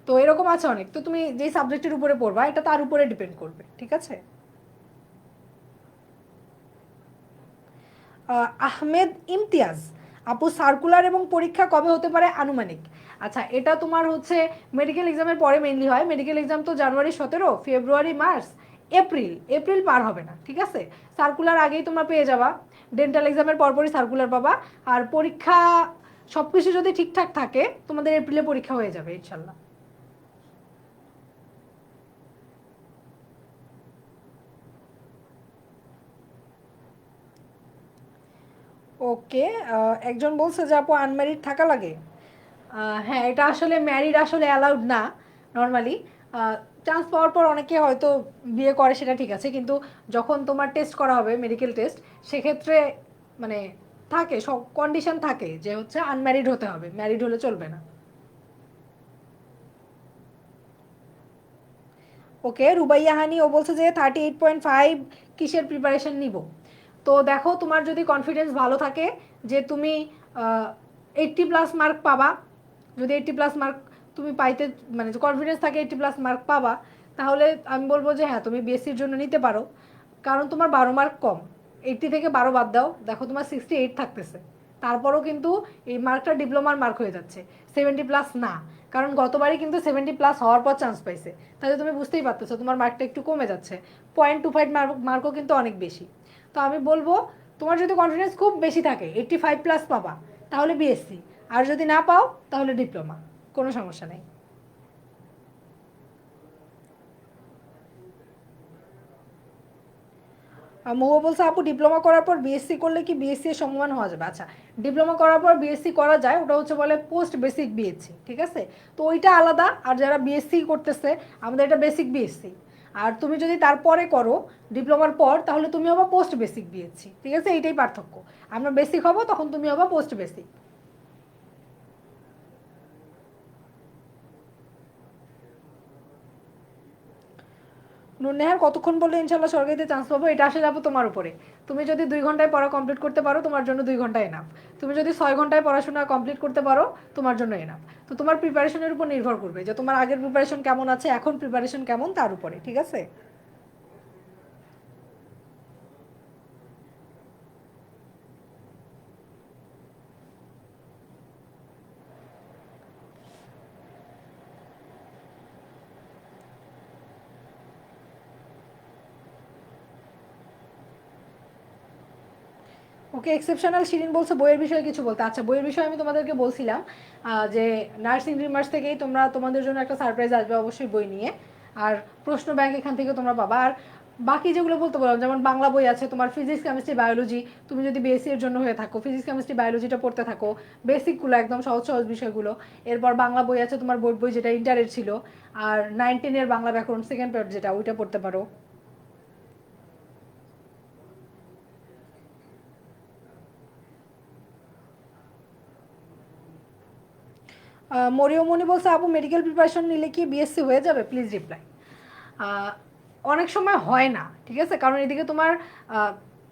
তো এরকম আছে অনেক। তো তুমি যেই সাবজেক্টের উপরে পড়বা এটা তার উপরে ডিপেন্ড করবে, ঠিক আছে। আহমেদ ইমতিয়াজ আপু, সার্কুলার এবং পরীক্ষা কবে হতে পারে আনুমানিক? আচ্ছা, এটা তোমার হচ্ছে মেডিকেল এক্সামের পরে মেইনলি হয়, মেডিকেল এক্সাম তো জানুয়ারি 17, ফেব্রুয়ারি, মার্চ, এপ্রিল, এপ্রিল পার হবে না, ঠিক আছে। সার্কুলার আগেই তোমরা পেয়ে যাবা, ডেন্টাল এক্সামের পরপরই সার্কুলার পাবা। আর পরীক্ষা সব কিছু যদি ঠিকঠাক থাকে তোমাদের এপ্রিলে পরীক্ষা হয়ে যাবে ইনশাল্লাহ। ওকে, একজন বলছে যে আপু আনম্যারিড থাকা লাগে। হ্যাঁ, এটা আসলে ম্যারিড আসলে অ্যালাউড না নর্মালি। চান্স পাওয়ার পর অনেকে হয়তো বিয়ে করে, সেটা ঠিক আছে, কিন্তু যখন তোমার টেস্ট করা হবে মেডিকেল টেস্ট, সেক্ষেত্রে মানে থাকে সব কন্ডিশন থাকে যে হচ্ছে আনম্যারিড হতে হবে, ম্যারিড হলে চলবে না। ওকে, রুবাইয়া হানি ও বলছে যে 38.5 কিসের প্রিপারেশন নিব। তো দেখো, তোমার যদি কনফিডেন্স ভালো থাকে যে তুমি 80+ মার্ক পাবা, যদি 80+ মার্ক তুমি পাইতে মানে কনফিডেন্স থাকে 80+ মার্ক পাবা, তাহলে আমি বলবো যে হ্যাঁ তুমি বিএসসির জন্য নিতে পারো। কারণ তোমার 12 মার্ক কম, 80 থেকে 12 বাদ দাও, দেখো তোমার 68 থাকতেছে। তারপরও কিন্তু এই মার্কটা ডিপ্লোমার মার্ক হয়ে যাচ্ছে, 70+ না। কারণ গতবারই কিন্তু 70+ হওয়ার পর চান্স পাইছে, তাহলে তুমি বুঝতেই পারতেছো তোমার মার্কটা একটু কমে যাচ্ছে। 0.25 মার্কও কিন্তু অনেক বেশি। তো আমি বলবো তোমার যদি কনফিডেন্স খুব বেশি থাকে 85+ পাবা, তাহলে বিএসসি। আর যদি না পাও তাহলে ডিপ্লোমা, কোনো সমস্যা নেই। মহুয়া বলছে আপু ডিপ্লোমা করার পর বিএসসি করলে কি বিএসসি এর সমমান হওয়া যাবে? আচ্ছা, ডিপ্লোমা করার পর বিএসসি করা যায়, ওটা হচ্ছে বলে পোস্ট বেসিক বিএসসি, ঠিক আছে? তো ওইটা আলাদা। আর যারা বিএসসি করতেছে আমাদের এটা বেসিক বিএসসি। আর তুমি যদি তারপরে করো ডিপ্লোমার পর, তাহলে তুমি হবো পোস্ট বেসিক বিএসসি, ঠিক আছে? এইটাই পার্থক্য। আমরা বেসিক হবো, তখন তুমি হবো পোস্ট বেসিক। নুননেহার কতক্ষণ বললে ইনশাল্লাহ সরকারিতে চান্স পাবো? এটা আসলে যাবো তোমার উপরে। তুমি যদি 2 ঘন্টায় পড়া কমপ্লিট করতে পারো, তোমার জন্য 2 ঘন্টায় এনাফ। তুমি যদি 6 ঘন্টায় পড়াশোনা কমপ্লিট করতে পারো, তোমার জন্য এনাফ। তো তোমার প্রিপারেশনের উপর নির্ভর করবে যে তোমার আগের প্রিপারেশন কেমন আছে, এখন প্রিপারেশন কেমন, তার উপরে, ঠিক আছে? ওকে, এক্সেপশনাল শিরিন বলছে বইয়ের বিষয়ে কিছু বলতে। আচ্ছা, বইয়ের বিষয়ে আমি তোমাদেরকে বলছিলাম যে নার্সিং ড্রিমার্স থেকেই তোমরা, তোমাদের জন্য একটা সারপ্রাইজ আসবে অবশ্যই বই নিয়ে। আর প্রশ্ন ব্যাংক এখান থেকে তোমরা পাবা। আর বাকি যেগুলো বলতে বললাম, যেমন বাংলা বই আছে তোমার, ফিজিক্স কেমিস্ট্রি বায়োলজি, তুমি যদি বিএসসি এর জন্য হয়ে থাকো ফিজিক্স কেমিস্ট্রি বায়োলজিটা পড়তে থাকো, বেসিকগুলো একদম সহজ সহজ বিষয়গুলো। এরপর বাংলা বই আছে তোমার, বোর্ড বই যেটা ইন্টারের ছিল। আর 9-10 এর বাংলা ব্যাকরণ সেকেন্ড পেপার যেটা, ওইটা পড়তে পারো। মরিয়মণি বলছে আপু মেডিকেল প্রিপারেশন নিলে কি বিএসসি হয়ে যাবে? Please reply. অনেক সময় হয় না, ঠিক আছে? কারণ এদিকে তোমার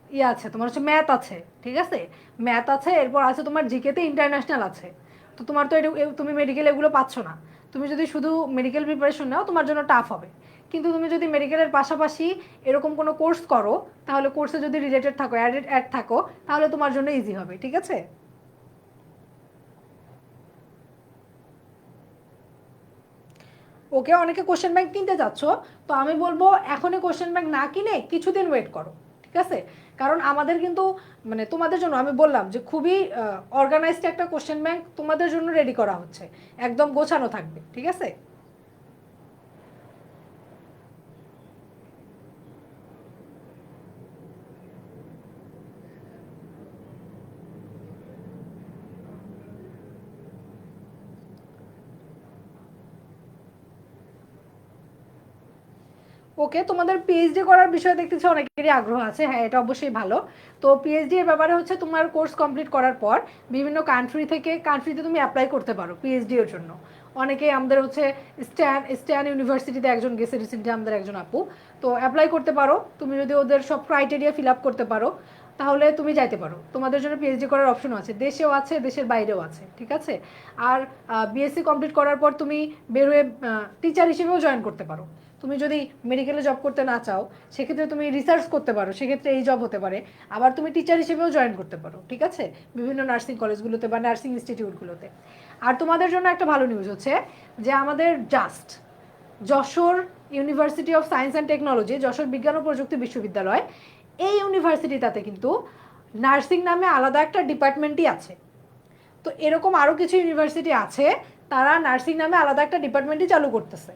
ইয়ে আছে, তোমার হচ্ছে ম্যাথ আছে, ঠিক আছে? ম্যাথ আছে, এরপর আছে তোমার জিকেতে ইন্টারন্যাশনাল আছে। তো তোমার তো তুমি মেডিকেল এগুলো পাচ্ছ না। তুমি যদি শুধু মেডিকেল প্রিপারেশন নাও তোমার জন্য টাফ হবে। কিন্তু তুমি যদি মেডিকেলের পাশাপাশি এরকম কোনো কোর্স করো, তাহলে কোর্সে যদি রিলেটেড থাকো, অ্যাড থাকো, তাহলে তোমার জন্য ইজি হবে, ঠিক আছে? ওকে, অনেকে কোশ্চেন ব্যাংক কিনতে যাচ্ছ, তো আমি বলবো এখনই কোশ্চেন ব্যাংক না কিনে কিছুদিন ওয়েট করো, ঠিক আছে? কারণ আমাদের কিন্তু মানে তোমাদের জন্য আমি বললাম যে খুবই অর্গানাইজড একটা কোশ্চেন ব্যাংক তোমাদের জন্য রেডি করা হচ্ছে, একদম গোছানো থাকবে, ঠিক আছে? ওকে, তোমাদের পিএইচডি করার বিষয়ে দেখতেছি অনেকেরই আগ্রহ আছে, হ্যাঁ এটা অবশ্যই ভালো। তো পিএইচডি এর ব্যাপারে হচ্ছে তোমার কোর্স কমপ্লিট করার পর বিভিন্ন কান্ট্রিতে তুমি অ্যাপ্লাই করতে পারো পিএইচডি এর জন্য। অনেকে আমাদের হচ্ছে স্ট্যান ইউনিভার্সিটিতে একজন গেছে রিসেন্টলি, আমাদের একজন আপু। তো অ্যাপ্লাই করতে পারো, তুমি যদি ওদের সব ক্রাইটেরিয়া ফিল আপ করতে পারো, তাহলে তুমি যাইতে পারো। তোমাদের জন্য পিএইচডি করার অপশন আছে, দেশেও আছে দেশের বাইরেও আছে, ঠিক আছে? আর বিএসসি কমপ্লিট করার পর তুমি বের হয়ে টিচার হিসেবেও জয়েন করতে পারো। তুমি যদি মেডিকেলে জব করতে না চাও, সেক্ষেত্রে তুমি রিসার্চ করতে পারো, সেক্ষেত্রে এই জব হতে পারে। আবার তুমি টিচার হিসেবেও জয়েন করতে পারো, ঠিক আছে? বিভিন্ন নার্সিং কলেজগুলোতে বা নার্সিং ইনস্টিটিউটগুলোতে। আর তোমাদের জন্য একটা ভালো নিউজ হচ্ছে যে আমাদের Jessore university of science and technology, Jessore বিজ্ঞান ও প্রযুক্তি বিশ্ববিদ্যালয়, এই ইউনিভার্সিটিটাতে কিন্তু নার্সিং নামে আলাদা একটা ডিপার্টমেন্টই আছে। তো এরকম আরও কিছু ইউনিভার্সিটি আছে, তারা নার্সিং নামে আলাদা একটা ডিপার্টমেন্টই চালু করতেছে,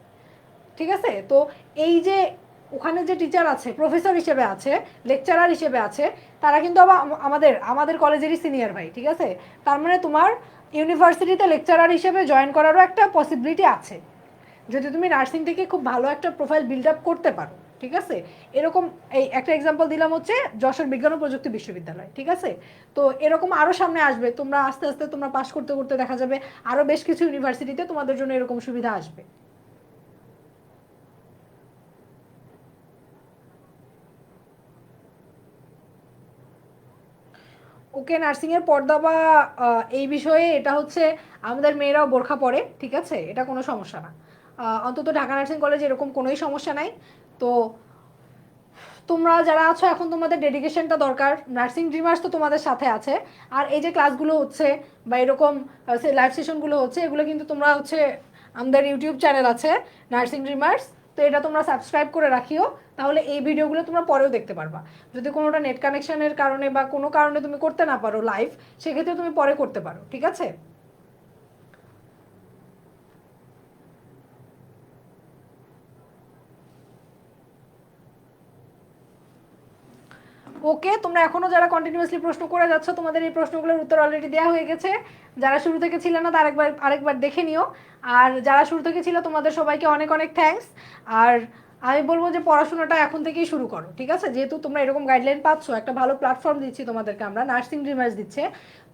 ঠিক আছে? তো এই যে ওখানে যে টিচার আছে, প্রফেসর হিসেবে আছে, লেকচারার হিসেবে আছে, তারা কিন্তু আবার আমাদের আমাদের কলেজেরই সিনিয়র ভাই, ঠিক আছে? তার মানে তোমার ইউনিভার্সিটিতে লেকচারার হিসেবে জয়েন করারও একটা পসিবিলিটি আছে, যদি তুমি নার্সিং থেকে খুব ভালো একটা প্রোফাইল বিল্ড আপ করতে পারো, ঠিক আছে? এরকম এই একটা এক্সাম্পল দিলাম হচ্ছে যশোর বিজ্ঞান ও প্রযুক্তি বিশ্ববিদ্যালয়, ঠিক আছে? তো এরকম আরও সামনে আসবে, তোমরা আস্তে আস্তে তোমরা পাস করতে করতে দেখা যাবে আরও বেশ কিছু ইউনিভার্সিটিতে তোমাদের জন্য এরকম সুবিধা আসবে। ওকে, নার্সিংয়ের পর্দা বা এই বিষয়ে এটা হচ্ছে আমাদের মেয়েরাও বোরখা পরে, ঠিক আছে, এটা কোনো সমস্যা না। অন্তত ঢাকা নার্সিং কলেজে এরকম কোনোই সমস্যা নাই। তো তোমরা যারা আছো এখন তোমাদের ডেডিকেশনটা দরকার। নার্সিং ড্রিমার্স তো তোমাদের সাথে আছে। আর এই যে ক্লাসগুলো হচ্ছে বা এরকম লাইভ সেশনগুলো হচ্ছে, এগুলো কিন্তু তোমরা হচ্ছে আমাদের ইউটিউব চ্যানেল আছে নার্সিং ড্রিমার্স, তো এটা তোমরা সাবস্ক্রাইব করে রাখিও, তাহলে এই ভিডিওগুলো তোমরা পরেও দেখতে পারবা। যদি কোনোটা নেট কানেকশনের কারণে বা কোনো কারণে তুমি করতে না পারো লাইভ, সেক্ষেত্রে তুমি পরে করতে পারো, ঠিক আছে। ওকে, তোমরা এখনো যারা কন্টিনিউয়াসলি প্রশ্ন করে যাচ্ছ, তোমাদের এই প্রশ্নগুলোর উত্তর অলরেডি দেওয়া হয়ে গেছে। যারা শুরু থেকে ছিল না তার আরেকবার দেখে নিও। আর যারা শুরু থেকে ছিল তোমাদের সবাইকে অনেক অনেক থ্যাঙ্কস। আর আমি বলবো যে পড়াশোনাটা এখন থেকেই শুরু করো, ঠিক আছে। যেহেতু তোমরা এরকম গাইডলাইন পাচ্ছ, একটা ভালো প্ল্যাটফর্ম দিচ্ছি তোমাদেরকে আমরা, নার্সিং ড্রিমার্স দিচ্ছে,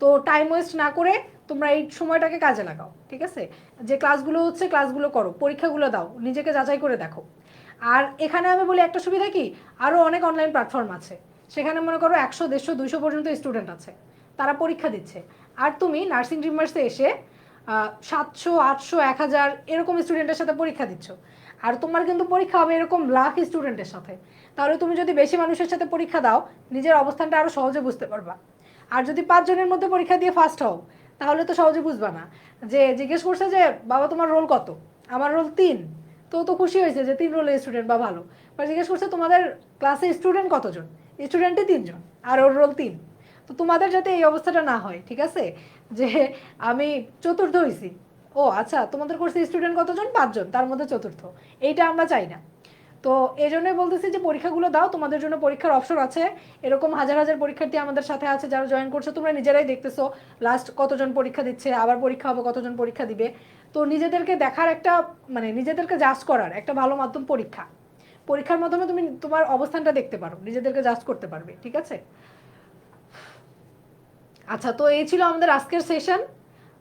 তো টাইম ওয়েস্ট না করে তোমরা এই সময়টাকে কাজে লাগাও, ঠিক আছে। যে ক্লাসগুলো হচ্ছে ক্লাসগুলো করো, পরীক্ষাগুলো দাও, নিজেকে যাচাই করে দেখো। আর এখানে আমি বলি একটা সুবিধা কি, আরও অনেক অনলাইন প্ল্যাটফর্ম আছে, সেখানে মনে করো 100, 150, 200 পর্যন্ত স্টুডেন্ট আছে, তারা পরীক্ষা দিচ্ছে। আর তুমি নার্সিং ড্রিমার্সে এসে 700, 800, 1000 এরকম স্টুডেন্টের সাথে পরীক্ষা দিচ্ছ। আর তোমার কিন্তু পরীক্ষা হবে এরকম লাখ স্টুডেন্টের সাথে। তাহলে তুমি যদি বেশি মানুষের সাথে পরীক্ষা দাও, নিজের অবস্থানটা আরও সহজে বুঝতে পারবা। আর যদি 5 জনের মধ্যে পরীক্ষা দিয়ে ফার্স্ট হও, তাহলে তো সহজে বুঝবা না। যে জিজ্ঞেস করছে যে বাবা তোমার রোল কত, আমার রোল 3, তো খুশি হয়েছে যে 3 রোলের স্টুডেন্ট বা ভালো। বা জিজ্ঞেস করছে তোমাদের ক্লাসে স্টুডেন্ট কতজন, স্টুডেন্টই 3 জন আর ওর রোল 3। তো তোমাদের যাতে এই অবস্থাটা না হয়, ঠিক আছে, যে আমি চতুর্থ হয়েছি, ও আচ্ছা তোমাদের কোর্সে স্টুডেন্ট কতজন, 5 জন, তার মধ্যে চতুর্থ, এইটা আমরা চাই না। তো এই জন্যই বলতেছি যে পরীক্ষাগুলো দাও, তোমাদের জন্য পরীক্ষার অপশন আছে। এরকম হাজার হাজার পরীক্ষার্থী আমাদের সাথে আছে যারা জয়েন করছে, তোমরা নিজেরাই দেখতেছো লাস্ট কতজন পরীক্ষা দিচ্ছে, আবার পরীক্ষা হবে কতজন পরীক্ষা দিবে। তো নিজেদেরকে দেখার একটা, মানে নিজেদেরকে জাজ করার একটা ভালো মাধ্যম পরীক্ষা। পরীক্ষার মাধ্যমে তুমি তোমার অবস্থানটা দেখতে পারো, নিজেদেরকে জাজ করতে পারবে, ঠিক আছে। আচ্ছা, তো এই ছিল আমাদের আজকের সেশন।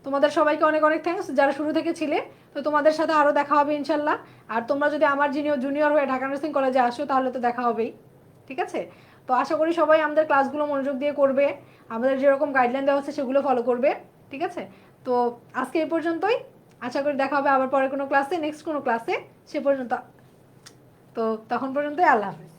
তোমাদের সবাইকে অনেক অনেক থ্যাঙ্কস যারা শুরু থেকে ছিলে। তো তোমাদের সাথে আরও দেখা হবে ইনশাল্লাহ। আর তোমরা যদি আমার জুনিয়র হয়ে ঢাকা নার্সিং কলেজে আসো, তাহলে তো দেখা হবেই, ঠিক আছে। তো আশা করি সবাই আমাদের ক্লাসগুলো মনোযোগ দিয়ে করবে, আমাদের যেরকম গাইডলাইন দেওয়া হচ্ছে সেগুলো ফলো করবে, ঠিক আছে। তো আজকে এই পর্যন্তই। আশা করি দেখা হবে আবার পরে কোনো ক্লাসে, নেক্সট কোনো ক্লাসে। সে পর্যন্ত, তো তখন পর্যন্তই আল্লাহ হাফিজ।